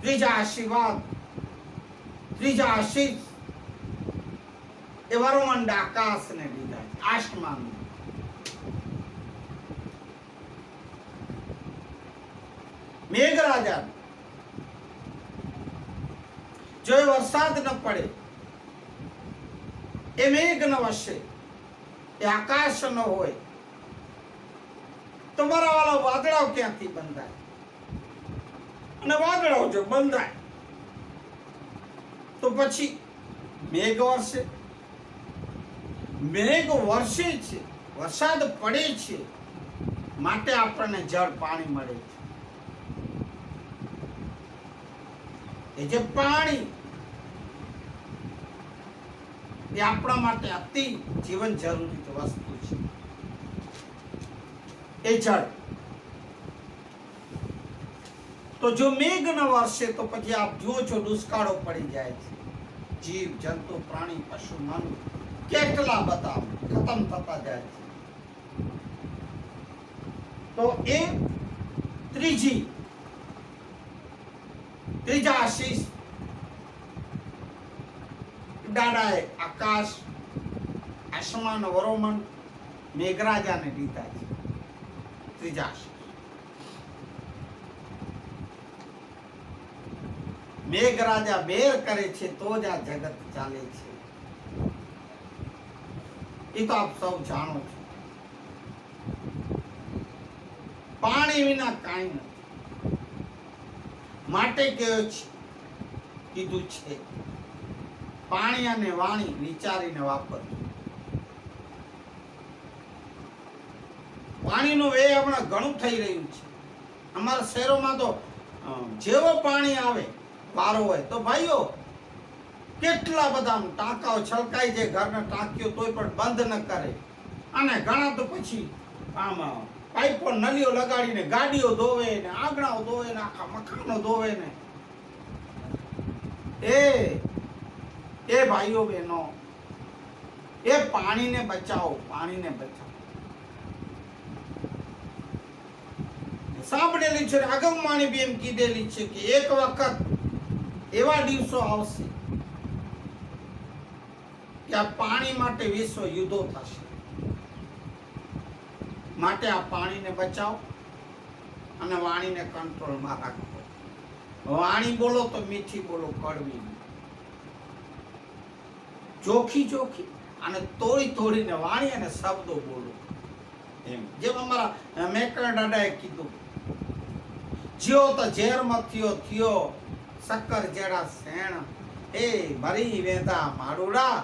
ત્રીજા આશીર્વાદ, ત્રીજા આશીષ એ વરુમંડ આકાશને દીધા, આસમાન. મેઘરાજા જો વરસાદ ન પડે, એ મેઘ ન વસે, એ આકાશ ન હોય, તમારા વાળા વાદળાઓ ક્યાંથી બંધાય? અને વાદળાઓ જો બંધાય તો પછી મેઘ વરસે. મેઘ વરસે છે, વરસાદ પડે છે, માટે આપણને જળ પાણી મળે છે. એ જે પાણી એ આપણા માટે અતિ જીવન જરૂરી વસ્તુ છે. એ જળ. તો જો મેઘ ન વરસે તો પછી આપ જુઓ છો દુષ્કાળો પડી જાય છે. જીવ જંતુ પ્રાણી પશુ મન કેટલા બધા ખતમ થતા જાય છે. તો એ ત્રીજા આશીષ દાદાએ આકાશ, આસમાન, વરોમન, મેઘરાજાને દીધા છે. ત્રીજા આશીષ મેઘરાજા બેર કરે છે તો જ આ જગત ચાલે છે. એ તો આપ સૌ જાણો છો. પાણી વિના કાંઈ નથી. માટે કીધું છે પાણી અને વાણી વિચારીને વાપરવું. પાણીનું વ્યય હમણાં ઘણું થઈ રહ્યું છે. અમારા શહેરોમાં તો જેવો પાણી આવે વારો હોય તો ભાઈઓ કેટલા બધા ટાંકાઓ છલકાઈ જાય, ઘરના ટાંકીઓ તોય પણ બંધ ન કરે. અને ઘણા તો પછી આમાં પાઇપો નળીઓ લગાડીને ગાડીઓ ધોવે ને આંગણાઓ ધોવે ને આખા મકાનો ધોવે ને. એ ભાઈઓ બહેનો, એ પાણીને બચાવો, પાણીને બચાવો. સાંભળેલી છે, આગમવાણી બી એમ કીધેલી છે કે એક વખત એવા દિવસો આવશે કે આ પાણી માટે વિશ્વ યુદ્ધો થશે. માટે આ પાણીને બચાવો અને વાણીને કંટ્રોલમાં રાખો. વાણી બોલો તો મીઠી બોલો, કડવી ચોખી ચોખી અને તોડી તોડીને વાણી અને શબ્દો બોલો. એમ જેમ અમારા મેકર દાદાએ કીધું, જ્યો તો ઝેરમાં થયો શક્કર જેડા શેણ, એ મરી વેંદા માડુડા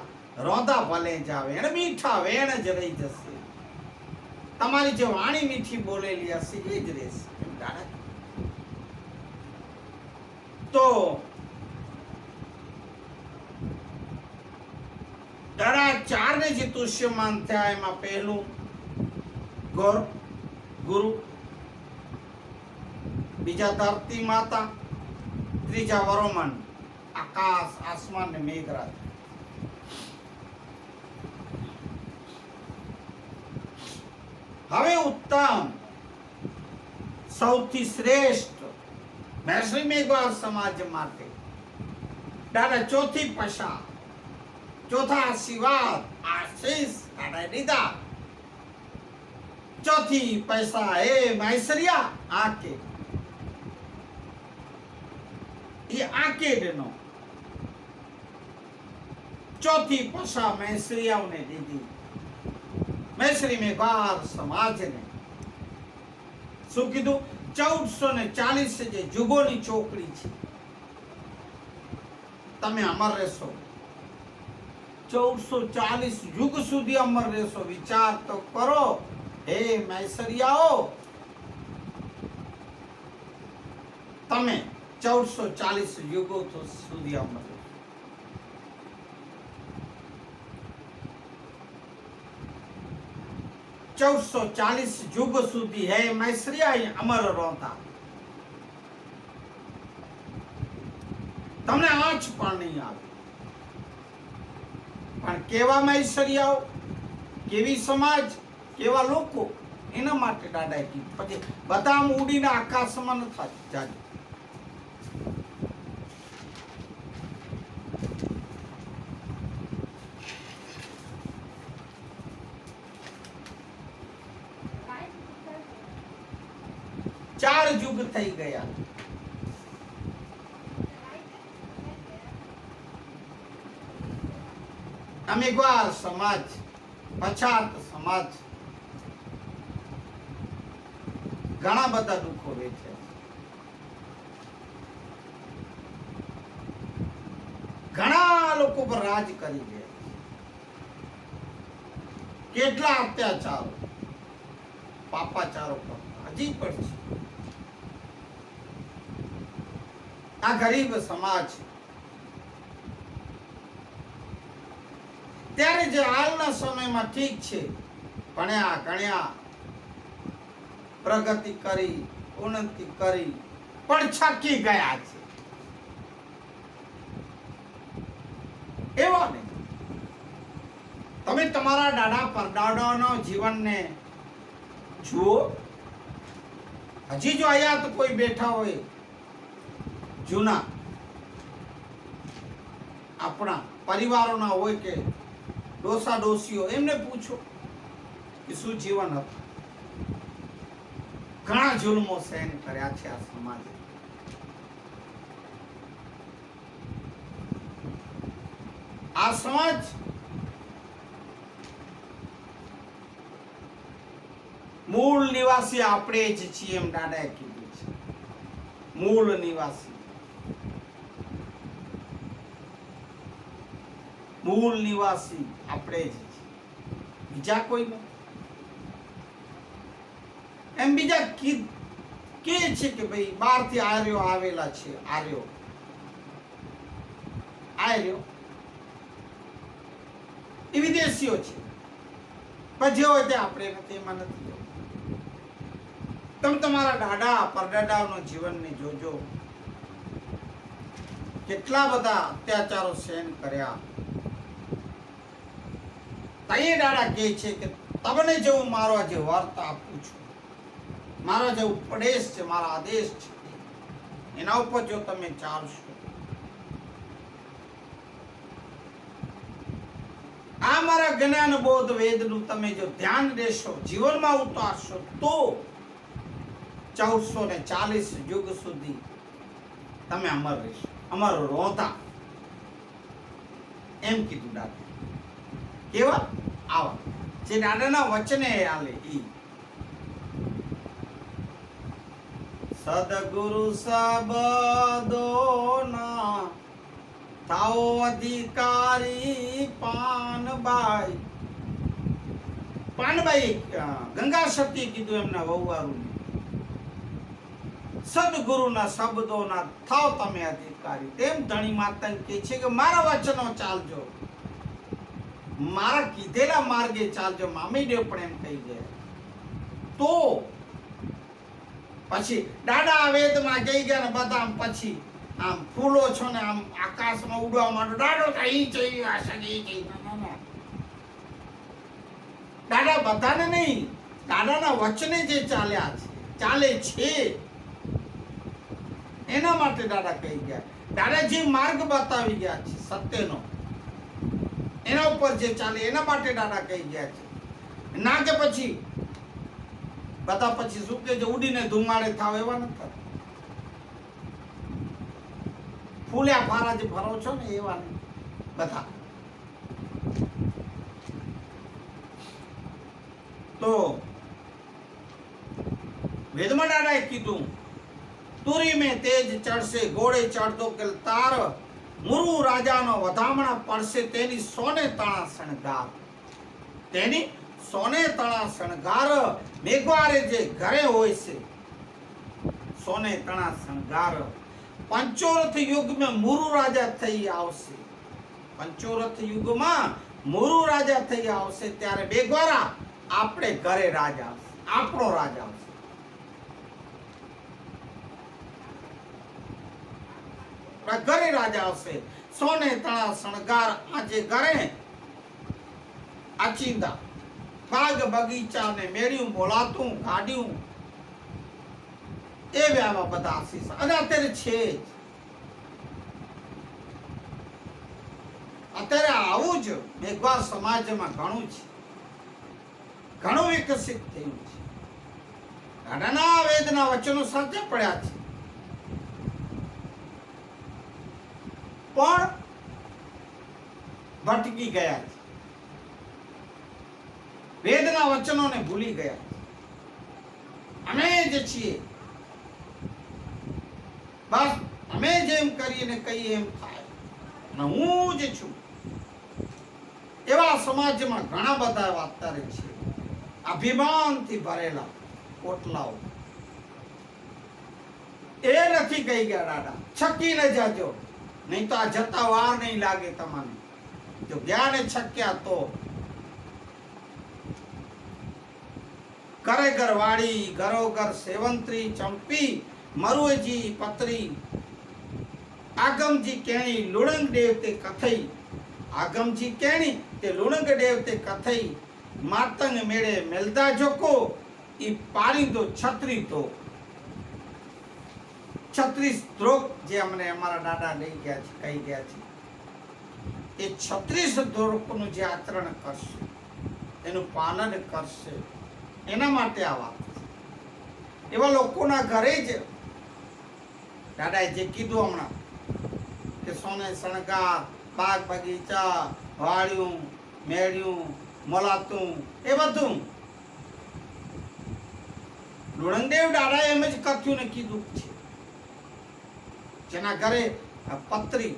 રોંદા ભલે જાવે એને મીઠા વેણ જ રહી જશે. તમારી જે વાણી મીઠી બોલેલી હશે એ જ રહેશે. તો દાડા 4 ને જે તુષ્યમાન થયા એમાં પહેલું ગુરુ, બીજા ધરતી માતા, ત્રીજા વરોમન આકાશ આસમાન ને મેઘરાજ. હવે ઉત્તમ સૌથી શ્રેષ્ઠ મહેશ્રી મેઘવાર સમાજ માટે દાદા ચોથી પશા, ચોથા આશીર્વાદ, આશીષ દાદા દીધા. ચોથી પૈસા એ મહેશ્રિયા આકે, એ આકેડનો ચોથી પશા મહેશ્રિયાઓને દીધી. મહેશ્રી મેઘવાર સમાજને શું કીધું? 1440 જે જુગોની ચોકડી છે, તમે અમર રહેશો. 1440 યુગ સુધી અમર રહેશો. વિચાર તો કરો હે મહેશ્રિયાઓ, તમે 1440 યુગો સુધી અમર. 1440 યુગ સુધી હે મહેશ્રિયા અમર રોતા. તમને આંચ પણ નહીં આવે. પણ કેવા મહેશ્રિયાઓ, કેવી સમાજ, કેવા લોકો, એના માટે દાદાએ કીધું. પછી બધા ઉડીને આકાશમાં ન થાય. ચાર યુગ થઈ ગયા. અમેઘવાર સમાજ, પછાત સમાજ ઘણા બધા દુઃખો વેઠે. ઘણા લોકો પર રાજ કરી ગયા. કેટલા અત્યાચારો, પાપાચારો કરતા હજી પણ છે. આ ગરીબ સમાજ ત્યારે જે હાલના સમયમાં ઠીક છે, ભણ્યા ગણ્યા, પ્રગતિ કરી, ઉન્નતિ કરી, પણ છકી ગયા છે. એવા નહીં. તમે તમારા દાદા પરદાદાનો જીવનને જુઓ. હજી જો અહીંયા તો કોઈ બેઠા હોય જૂના આપણા પરિવારોના હોય કે ડોસા ડોસીઓ, એમને પૂછો કે શું જીવન હતું. ઘણા જુલ્મો સહન કર્યા છે આ સમાજે. આ સમાજ મૂળ નિવાસી આપણે જ છીએ એમ દાદાએ કીધું છે. મૂળ નિવાસી, મૂળ નિવાસી આપણે જ છીએ, બીજા કોઈ નથી. એમ બીજા કે છે કે ભાઈ બહારથી આર્યો આવેલા છે, આર્યો એ વિદેશીઓ છે, પણ જે હોય તે આપણે નથી, એમાં નથી જવું. તમે તમારા દાદા પરદાદાઓનું જીવનને જોજો, કેટલા બધા અત્યાચારો સહન કર્યા. તઈએ દાદા કહે છે કે તમને જેવું મારો આજે વર્ત આપું છું, મારો જે ઉપદેશ છે, મારા આદેશ છે, એના ઉપર જો તમે ચાલશો, આ મારા જ્ઞાન બોધ વેદનું તમે જો ધ્યાન દેશો, જીવનમાં ઉતારશો, તો 1440 યુગ સુધી તમે અમર રહેશો, અમર રોતા. એમ કીધું દાદા. કેવા? આવા જે દાદાના વચને આલે ઈ. સદગુરુ શબ્દોના થાઓ અધિકારી. પાનબાઈ ગંગા સતી કીધું એમના વહુવારું, સદગુરુના શબ્દોના થાવ તમે અધિકારી. તેમ ધણી માતા કહે છે કે મારા વચનો ચાલજો, મારા કીધેલા માર્ગે ચાલજો. મામીદેવ પણ એમ કહી ગયા. તો પછી દાદા વેદમાં જઈ ગયા ને બધા પછી આમ ફૂલો છો ને આમ આકાશમાં ઉડવા માંડો. દાદો કઈ જઈ દાદા બધાને નહીં, દાદાના વચને જે ચાલ્યા છે, ચાલે છે, એના માટે દાદા કહી ગયા. દાદા જે માર્ગ બતાવી ગયા છે સત્યનો, એના ઉપર જે ચાલે એના માટે દાદા કહી ગયા છે. ના કે પછી બધા પછી શું કે ઉડીને ધુમાડે થાવ એવા નથી. ફૂલ્યા ફારા જે ફરો છો ને એવા નહીં બધા. તો વેદમાં દાદાએ કીધું, તુરી મેં તેજ ચડશે, ઘોડે ચડતો કે તાર, મુરુ રાજાનો વધામણા પડશે, તેની સોને તણા શણગાર. તેની સોને તણા શણગાર. મેઘવારે જે ઘરે હોય છે, સોને તણા શણગાર. પંચોરથ યુગમાં મુરુ રાજા થઈ આવશે. પંચોરથ યુગમાં મુરુ રાજા થઈ આવશે ત્યારે મેઘવારા આપણે ઘરે રાજા આવશે, આપણો રાજા આવશે. ઘરે રાજા આવશે. સોને તણા શણગાર. આજે ઘરે આચિંદા બાગ બગીચા ને મેળ્યું, બોલાતું ગાડ્યું, એ વ્યાવા બધા આશીષ. અને અત્યારે છે જ, અત્યારે આવું જ મેઘવાર સમાજમાં ઘણું છે, ઘણું વિકસિત થયું છે. દાદાના વેદના વચનો સાથે પડ્યા છે, પણ ભટકી ગયા છે, વેદના વચનોને ભૂલી ગયા. અમે જે છીએ બસ અમે જેમ કરીને કહીએ એમ થાય, અને હું જે છું એવા સમાજમાં ઘણા બધા એવા અત્યારે છે, અભિમાનથી ભરેલા પોટલાઓ. એ નથી કહી ગયા દાદા, છકીને જાજો, નહીં તો આ જતા વાર નહીં લાગે તમને. જો જ્ઞાને છક્યા તો કરે ઘર વાળી, ઘરો ઘર સેવંત્રી, ચંપી, મરુજી પત્રી, આગમજી કેણી, લુણંગ દેવ તે કથઈ. આગમજી કેણી તે લુણંગ દેવ તે કથઈ. માતંગ મેળે મેલદા જોકો, ઈ પાણીદો છત્રી તો. 36 શ્લોક જે અમને અમારા દાદા લઈ ગયા છે, કહી ગયા છે, એ 36 શ્લોકનું જે આચરણ કરશે, એનું પાલન કરશે, એના માટે આ વાત છે. એવા લોકોના ઘરે જ દાદાએ જે કીધું હમણાં કે સોને શણગાર, બાગ બગીચા, વાળ્યું, મેળ્યું, મોલાતું, એ બધું લુણંગદેવ દાદાએ એમ જ કથ્યું ને કીધું છે. જેના ઘરે પત્રી,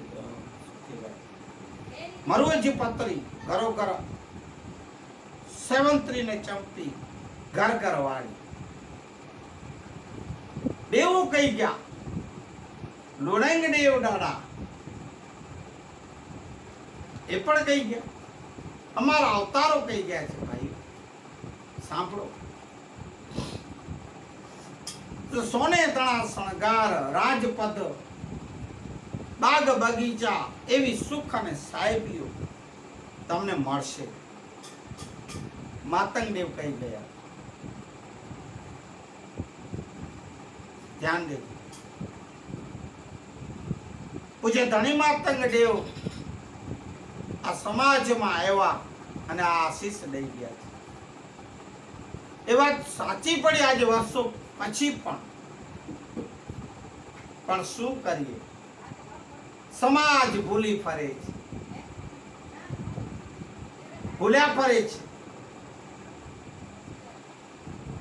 મરુજી પત્રી, ઘરો ઘર સેવંત્રી ને ચંપી, ઘર ઘર વાળી, દેવો કહી ગયા, લોણંગ દેવ દાડા એ પણ કહી ગયા, અમારા અવતારો કહી ગયા છે. ભાઈ સાંભળો, સોને તણા શણગાર, રાજપદ, બાગ બગીચા એવી સુખ અને સાહેબીઓ તમને મળશે. માતંગ દેવ કહી ગયા. ધ્યાન દેજો. પૂજ્ય ધણી માતંગ દેવ આ સમાજમાં આવ્યા અને આ આશીષ દઈ ગયા છે. એ વાત સાચી પડી આજે વર્ષો પછી પણ શું કરીએ, સમાજ ભૂલી ફરે છે, ભૂલ્યા ફરે છે.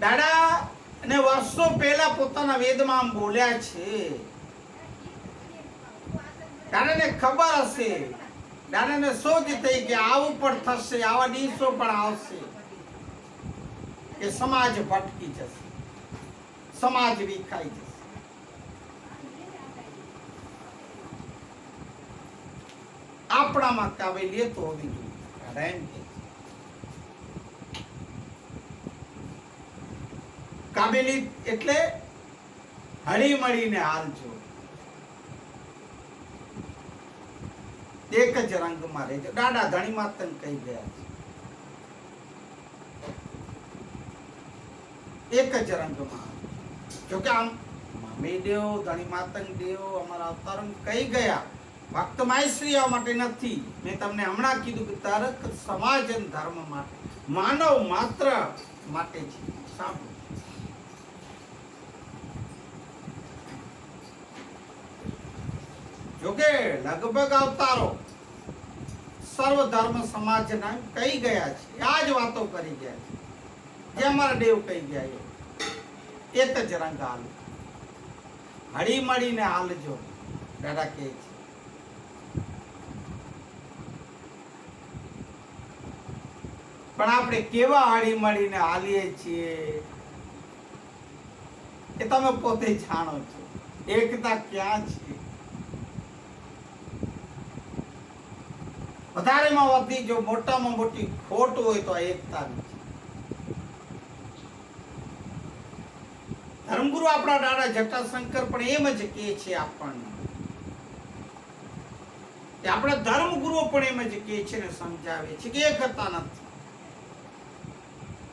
દાદા અને વર્ષો પહેલા પોતાના વેદમાં બોલ્યા છે. દાદાને ખબર હશે, દાદાને સોચ થઈ કે આવું પણ થશે, આવા દિવસો પણ આવશે કે સમાજ ભટકી જશે, સમાજ વિખાઈ જશે. આપણામાં કાબેલિયત હોવી જોઈએ. કાબેલિયત એટલે હળી મળીને હાલજો, એક જ રંગમાં રહેજો. દાદા ધણી માતંગ કહી ગયા છે, એક જ રંગમાં. જોકે આમ મામી દેવ, ધણી માતંગ દેવ અમારા અવતારો કહી ગયા, ભક્ત માયશ્રીઓ માટે નથી. મેં તમને હમણાં કીધું કે તરક સમાજ અને ધર્મ માટે, માનવ માત્ર માટે છે. સાંભળો, જોકે લગભગ અવતારો સર્વ ધર્મ સમાજના કહી ગયા છે, આ જ વાતો કરી ગયા છે જે અમારા દેવ કહી ગયા. એક જ રંગ હાલ, હળી મળીને હાલજો, દાદા કહે છે. પણ આપણે કેવા હળી મળીને હાલીએ છીએ એ તમે પોતે જાણો છો. એકતા ક્યાં છે? વધારેમાં વધી જો મોટામાં મોટી ખોટ હોય તો એકતા નથી. ધર્મગુરુ આપણા દાદા જટાશંકર પણ એમ જ કહે છે આપણને, આપણા ધર્મગુરુઓ પણ એમ જ કહે છે ને સમજાવે છે કે એકતા નથી.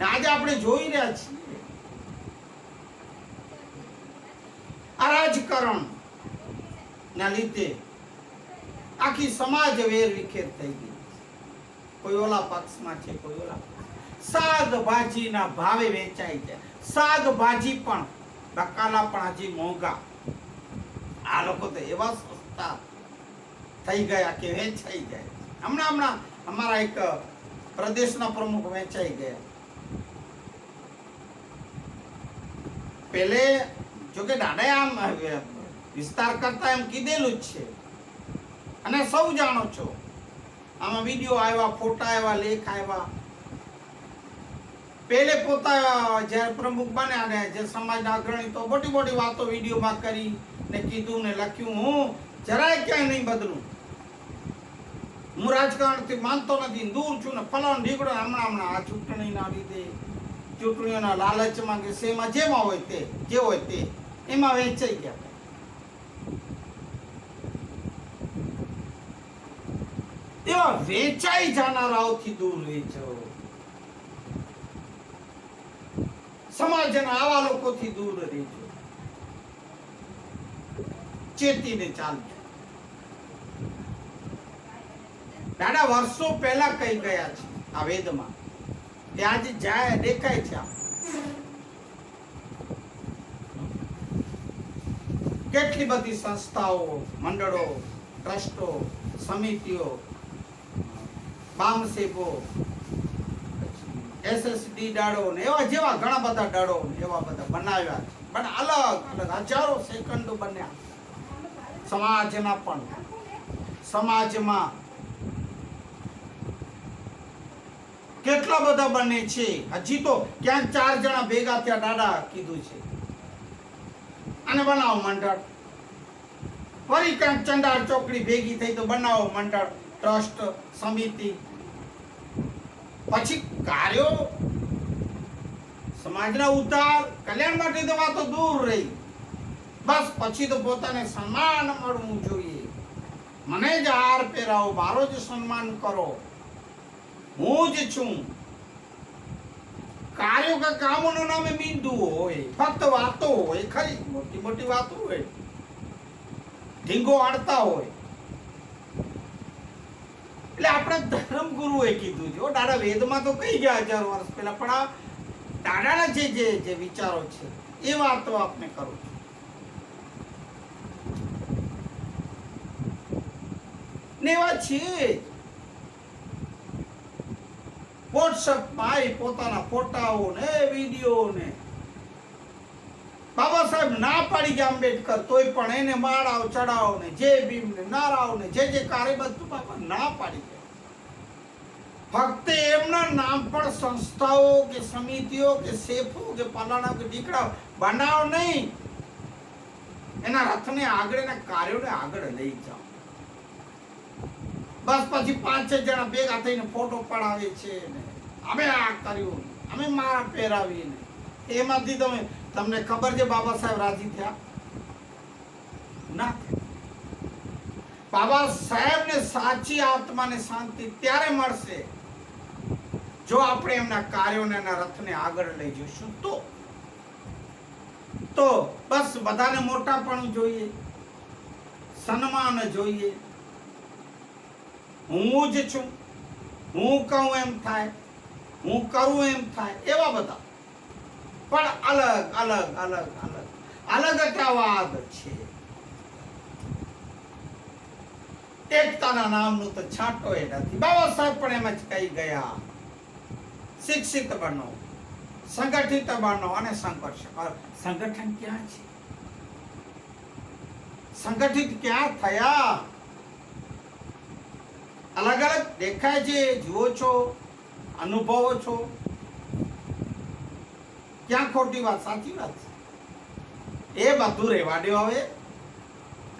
આજે આપણે જોઈ રહ્યા છીએ આ રાજકારણ ના લીધે આખી સમાજ વેર વિખેર થઈ ગઈ. કોઈ ઓલા પક્ષમાં છે, કોઈ ઓલા. શાકભાજીના ભાવે વેચાઈ જાય, શાકભાજી પણ બકાલા પણ હજી મોંઘા. આ લોકો તો એવા સસ્તા થઈ ગયા કે વેચાઈ જાય. હમણાં અમારા એક પ્રદેશના પ્રમુખ વેચાઈ ગયા. પેલે જોકે દાદાએ આમ વિસ્તાર કરતા એમ કીધેલું જ છે અને સૌ જાણો છો. આમાં વિડીયો આવ્યા, ફોટા આવ્યા, લેખ આવ્યા. પેલે પોતા જ્યારે પ્રમુખ બન્યા ને જે સમાજના અગ્રણી તો મોટી મોટી વાતો વિડીયોમાં કરી ને કીધું ને લખ્યું. હું જરાય ક્યાંય નહીં બદલું, હું રાજકારણથી માનતો નથી, દૂર છું ને ફલાણ ઢીકડો. હમણાં આ ચૂંટણીના લીધે, ચૂંટણીઓના લાલચમાં કે શેમાં જેમાં હોય તે, જે હોય તે એમાં વેચાઈ ગયા. એવા વેચાઈ જાનારાઓથી દૂર રહેજો, સમાજના આવા લોકોથી દૂર રહેજો, ચેતીને ચાલજો. દાદા વર્ષો પહેલા કહી ગયા છે આ વેદમાં, તે આજે જાય દેખાય છે. કેટલી બધી સંસ્થાઓ, મંડળો, ટ્રસ્ટો, સમિતિઓ, બામસેબો, એસએસડી દાડો ને એવા જેવા ઘણા બધા દાડો એવા બધા બનાવ્યા છે. પણ અલગ અલગ હજારો સેકન્ડો બન્યા. સમાજના પણ સમાજમાં કેટલા બધા બને છે. હજી તો ક્યાંક 4 જણા ભેગા થયા દાદા કીધું છે. અને બનાવો મંડળ. ફરી કાંઈક ચંડાળ ચોકડી ભેગી થઈ તો બનાવો મંડળ, ટ્રસ્ટ, સમિતિ. પછી કાર્યો સમાજના ઉદ્ધાર કલ્યાણ માટે તો વાતો દૂર રહી. બસ પછી તો પોતાને સન્માન મળવું જોઈએ. મને જ હાર પહેરાવો, મારો જ સન્માન કરો, હું જ છું. કાર્યો કે કામોના નામે મીંડું હોય, ફક્ત વાતો હોય, ખરી મોટી મોટી વાતો હોય, ઢીંગો આડતા હોય. એટલે આપણા ધર્મગુરુએ કીધું છે, દાદા વેદમાં તો કહી ગયા 1000 વર્ષ પહેલા, પણ આ દાદાના જે વિચારો છે એ વાતો આપને કરું છું. ને એવા છે વોટ્સઅપમાં પોતાના ફોટાઓ ને વિડીયો ને બાબા સાહેબ ના પાડી ગયા આંબેડકર, તોય પણ એને માળાઓ ચડાવો ને જે ભીમ ને નારાઓ ને જે કાર્ય બધું બાબા ના પાડી ગયા. ફક્ત એમના નામ પણ સંસ્થાઓ કે સમિતિઓ કે સેફો કે પલાણા કે દીકરાઓ બનાવ નહીં, એના રથને આગળ, એના કાર્યોને આગળ લઈ જાઓ. બસ પછી 5-6 જણા ભેગા થઈને ફોટો પડાવે છે ને અમે આ કર્યું, અમે માળા પહેરાવીને, એમાંથી તમને ખબર છે બાબા સાહેબ રાજી થયા? ના. બાબા સાહેબને સાચી આત્માને શાંતિ ત્યારે મળશે જો આપણે એમના કાર્યોને, એના રથને આગળ લઈ જઈશું. તો બસ બધાને મોટાપણું જોઈએ, સન્માન જોઈએ. હું જ છું, હું કહું એમ થાય, હું કરું એમ થાય, એવા બધા. પણ અલગ અલગ અલગ અલગ અલગતાવાદ છે. એકતાના નામનું તો છાંટો એ નથી. બાબા સાહેબ પણ એમ જ કહી ગયા, શિક્ષિત બનો, સંગઠિત બનો અને સંઘર્ષ કરો. સંગઠન ક્યાં છે? સંગઠિત ક્યાં થયા? અલગ અલગ દેખાય છે, જુઓ છો, અનુભવો છો. ક્યાં ખોટી વાત, સાચી વાત છે? એ બધું રહેવા દો હવે,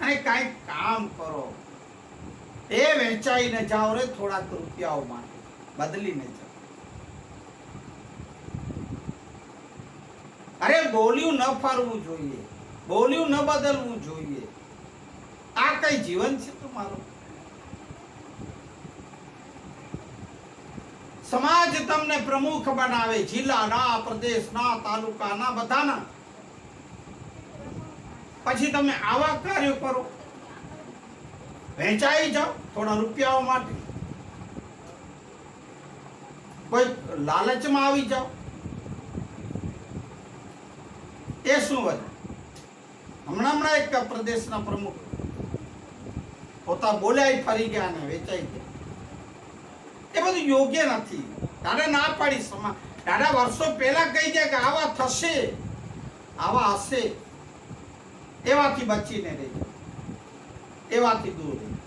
અને કાંઈક કામ કરો. એ વેચાઈને જાઓ રે થોડાક રૂપિયાઓ માટે, બદલીને જાઓ. અરે બોલ્યું ન ફરવું જોઈએ, બોલ્યું ન બદલવું જોઈએ. આ કઈ જીવન છે તમારું? સમાજ તમને પ્રમુખ બનાવે, જિલ્લાના, પ્રદેશના, તાલુકાના, બધાના. પછી તમે આવા કાર્યો કરો, વેચાઈ જાઓ થોડા રૂપિયાઓ માટે, કોઈ લાલચમાં આવી જાઓ. એ શું વજહ? હમણાં એક પ્રદેશના પ્રમુખ પોતા બોલ્યા, ફરી ગયા ને વેચાઈ ગયા. એ બધું યોગ્ય નથી. દાદા ના પાડી, દાદા વર્ષો પહેલા કહી જાય કે આવા થશે, આવા હશે. એવાથી બચીને રહેજો, એવાથી દૂર રહેજો.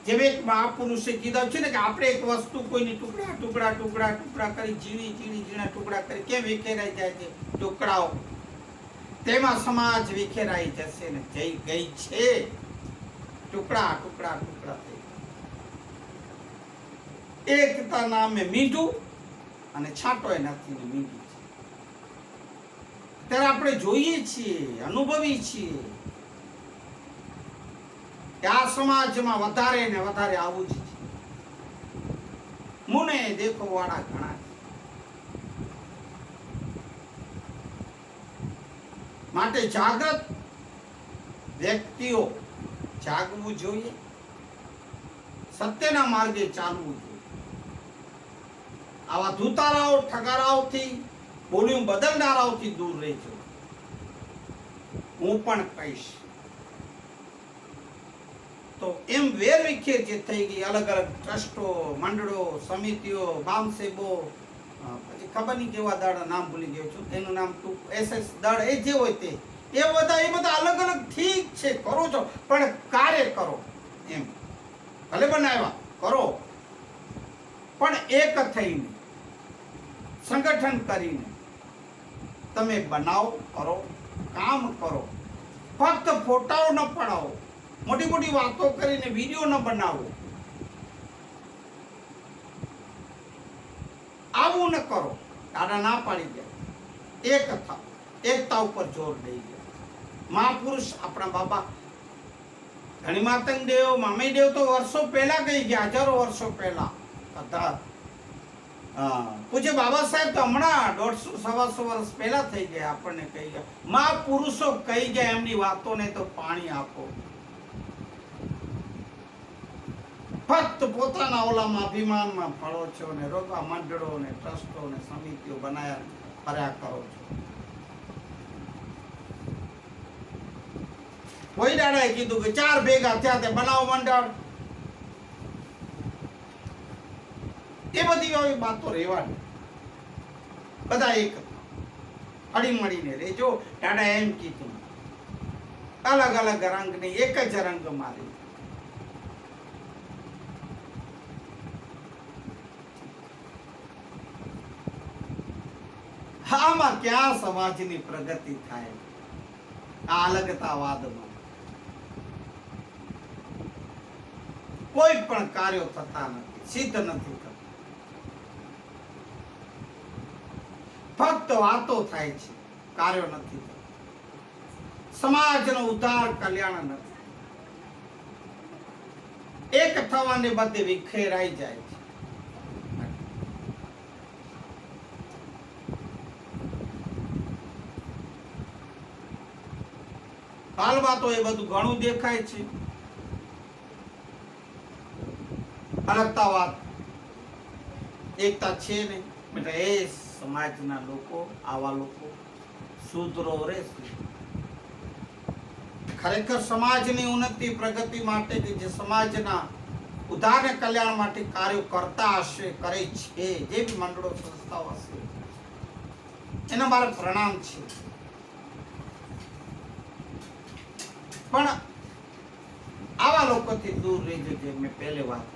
જેમ એક મહાપુરુષે કીધું છે ને કે આપણે એક વસ્તુ કોઈની ટુકડા ટુકડા ટુકડા ટુકડા કરી ઝીણા ટુકડા કરી કેમ વિખેરાઈ જાય છે ટુકડાઓ, તેમાં સમાજ વિખેરાઈ જશે ને જઈ ગઈ છે. ટુકડા ટુકડા ટુકડા થઈ એકતા નામે મીંડું અને છાંટો એ નથી ને મીંડું છે. ત્યારે આપણે જોઈએ છીએ, અનુભવી છીએ કે આ સમાજમાં વધારે ને વધારે આવું જ છે. મુને દેખો વાળા ઘણા. માટે જાગૃત વ્યક્તિઓ જાગવું જોઈએ, સત્યના માર્ગે ચાલવું જોઈએ. આવા ધૂતારાઓ, ઠગારાઓથી, બોલ્યું બદલનારાઓથી દૂર રહેજો. હું પણ કહીશ. તો એમ વેરવિખેર જે થઈ ગઈ, અલગ અલગ ટ્રસ્ટો, મંડળો, સમિતિઓ, બામસેબો, પછી ખબર નહીં કેવા દળ, નામ ભૂલી ગયો છું, એનું નામ SS દળ, એ જે હોય તે, એ બધા અલગ અલગ ઠીક છે, કરો છો, પણ કાર્ય કરો. એમ ભલે બનાવ્યા કરો, પણ એક થઈને સંગઠન કરીને તમે બનાવો કરો, કામ કરો. ફક્ત ફોટાઓ ન પડાવો, મોટી મોટી વાતો કરીને વિડીયો ન બનાવો, આવું ન કરો. દાદા ના પાડી દે. એકતા ઉપર જોર દઈ દે. મહાપુરુષ આપણા બાબા ધણી માતંગ દેવ, મામી દેવ તો વર્ષો પહેલા કહી ગયા, હજારો વર્ષો પહેલા. પૂજ્ય બાબા સાહેબ તો હમણાં 150-125 વર્ષ પહેલા થઈ ગયા, આપણને કહી ગયા. મહાપુરુષો કહી ગયા, એમની વાતોને તો પાણી આપો. ફક્ત પોતાના ઓલામાં અભિમાનમાં ફળો છો ને રોગા મંડળો ને ટ્રસ્ટો ને સમિતિઓ બનાયા ફર્યા કરો છો. કોઈ દાડાએ કીધું કે 4 ભેગા થયા તે બનાવો મંડળ. એ બધી આવી વાતો રહેવાની. બધા એક હળી મળીને રહેજો. દાદા એમ કીધું, અલગ અલગ રંગ નહીં, એક જ રંગ મારી. આમાં ક્યાં સમાજની પ્રગતિ થાય? આ અલગતાવાદમાં કોઈ પણ કાર્યો થતા નથી, સિદ્ધ નથી થતા. ફક્ત વાતો થાય છે, કાર્યો નથી થતા. સમાજનો ઉદ્ધાર, કલ્યાણ નથી. એક થવાને બદલે વિખેરાઈ જાય છે. હાલમાં તો એ બધું ઘણું દેખાય છે. અલગતાવાદ, એકતા છે ને બેટા. એ સમાજના લોકો, આવા લોકો સુધરો રહેશે. ખરેખર સમાજની ઉન્નતિ પ્રગતિ માટે કે જે સમાજના ઉદ્ધાર અને કલ્યાણ માટે કાર્યો કરતા હશે, કરે છે, જે બી મંડળો સંસ્થાઓ હશે, એના મારા પ્રણામ છે. પણ આવા લોકોથી દૂર રહેજો, જે મેં પહેલે વાત.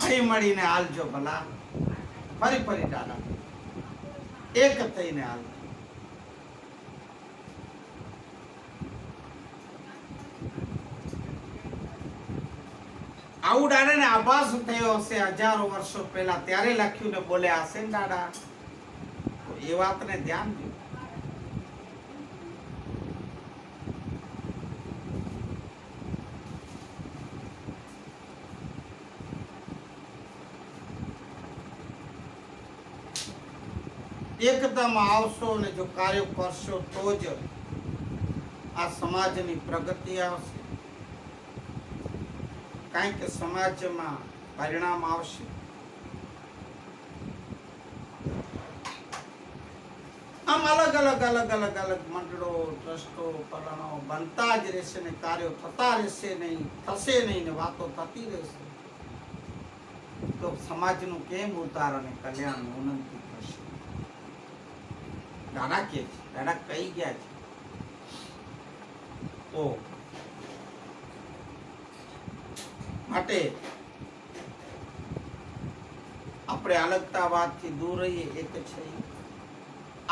અહીં મળીને હાલજો ભલા. ફરી દાદા એક થઈને હાલજો. આવું દાદા ને આભાસ થયો હશે હજારો વર્ષો પહેલા, ત્યારે લખ્યું ને બોલ્યા હશે ને દાદા. એ વાતને ધ્યાન દો. એકતામાં આવશો ને જો કાર્ય કરશો તો જ આ સમાજની પ્રગતિ આવશે. કારણ કે સમાજમાં પરિણામ આવશે. આમ અલગ અલગ મંડળો, ટ્રસ્ટો, પલાણો બનતા જ રહેશે ને કાર્યો થતા રહેશે નહીં, થશે નહીં ને વાતો થતી રહેશે. તો સમાજનું કેમ ઉદ્ધાર અને કલ્યાણ ઉન્નતિ થશે? દાદા કે છે, દાદા કહી ગયા છે. તો માટે આપણે અલગતાવાદથી દૂર રહીએ. એક છે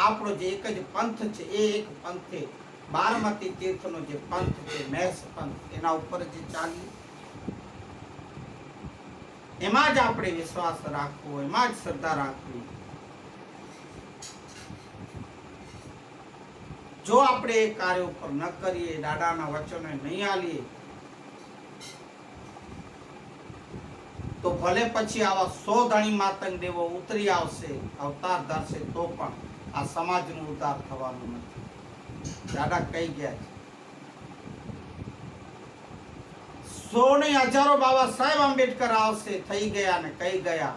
આપણો જે એક જ પંથ છે, એ એક પંથે બારમતી તીર્થનો જે પંથ છે, મેષ પંથ, એના ઉપર જે ચાલીએ, એમાં જ આપણે વિશ્વાસ રાખવો, એમાં જ શ્રદ્ધા રાખવી. જો આપણે એ કાર્ય ઉપર ન કરીએ, દાદાના વચનો નહીં આલીએ, તો ભલે પછી આવા 100 ધણી માતંગ દેવો ઉતરી આવશે, અવતાર ધરશે, તો પણ આ સમાજનું ઉદ્ધાર થવાનું નથી. દાદા કહી ગયા છે. 100 ને હજારો બાબા સાહેબ આંબેડકર આવશે, થઈ ગયા ને કહી ગયા.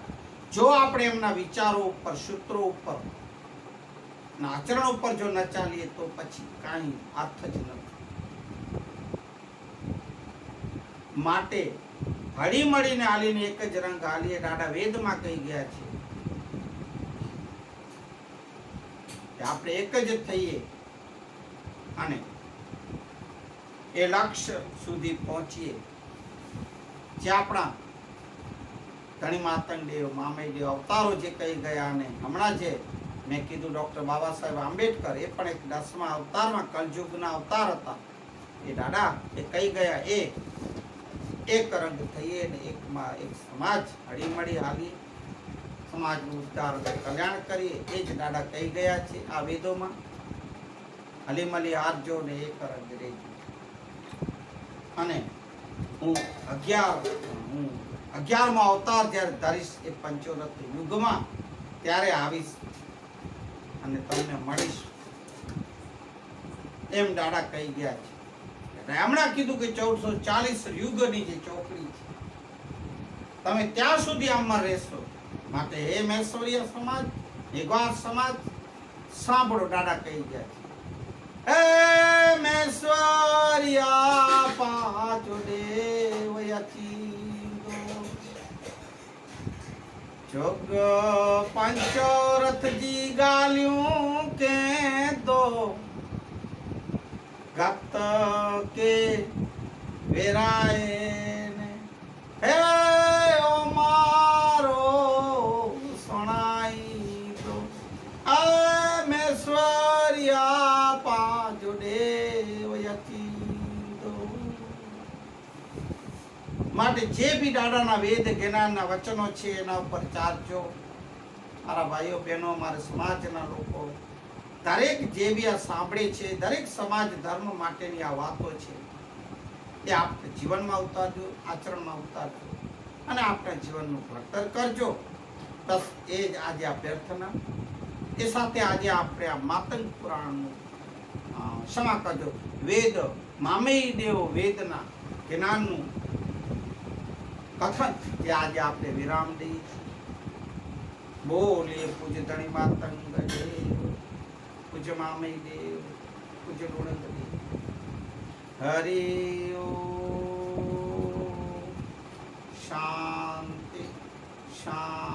જો આપણે એમના વિચારો ઉપર, સૂત્રો ઉપર, આચરણ ઉપર જો ન ચાલીએ તો પછી કાંઈ અર્થ જ નથી. માટે હળી મળીને હાલીને એક જ રંગ હાલીએ. દાદા વેદમાં કહી ગયા છે કે આપણે એક જ થઈએ અને એ લક્ષ્ય સુધી પહોંચીએ જે આપણા ધણી માતંગ દેવ મામય દેવ અવતારો જે કહી ગયા, અને હમણાં જે મેં કીધું ડૉક્ટર બાબા સાહેબ આંબેડકર એ પણ એક 10મા અવતારમાં કલયુગના અવતાર હતા. એ દાદા એ કહી ગયા, એક રંગ થઈએ ને એકમાં એક સમાજ હળીમળી હાલી સમાજનું ઉદ્ધાર અને કલ્યાણ કરીએ. એ જ દાદા કહી ગયા છે આ વેદોમાં. હલીમલી હારજો ને એક રંગ રેજો. અને હું 11મો અવતાર જ્યારે ધરીશ એ પંચોરથ યુગમાં, ત્યારે આવીશ અને તમને મળીશ એમ દાદા કહી ગયા છે. હમણાં કીધું કે 1440 યુગની જે ચોકડી છે, તમે ત્યાં સુધી આમાં રહેશો. માટે હે મહેશ્વરીય સમાજ, નિગવાર સમાજ, સાંભળો દાદા કહી ગયા છે. હે મહેશ્વરિયા પાંચ દેવ યચીંદો, જોગ પંચોરથજી ગાલ્યું કે દો, ગત કે વેરાય ને હે ઓ મારો સણાઈ દો. મેશ્વર્યા પાંચ દેવ યચીંદો. માટે જે બી દાદાના વેદ જ્ઞાનના વચનો છે એના ઉપર ચાલજો. મારા ભાઈઓ બહેનો, મારા સમાજના લોકો, દરેક જે બી આ સાંભળે છે, દરેક સમાજ ધર્મ માટેની આ વાતો છે એ આપણે જીવનમાં ઉતારજો, આચરણમાં ઉતારજો અને આપણા જીવનનું ઘડતર કરજો. બસ એ જ આજે આ પ્રાર્થના. એ સાથે આજે આપણે આ માતંગ પુરાણનું ક્ષમા કરજો, વેદ મામેય દેવ વેદના જ્ઞાનનું કથન જે આજે આપણે વિરામ દઈએ. બોલીએ પૂજ્ય ધણી માતંગ દેવ, પૂજ્ય મામય દેવ, પૂજ્ય લુણંદ દેવ. હરિ ઓમ. શાંતિ શાંતિ.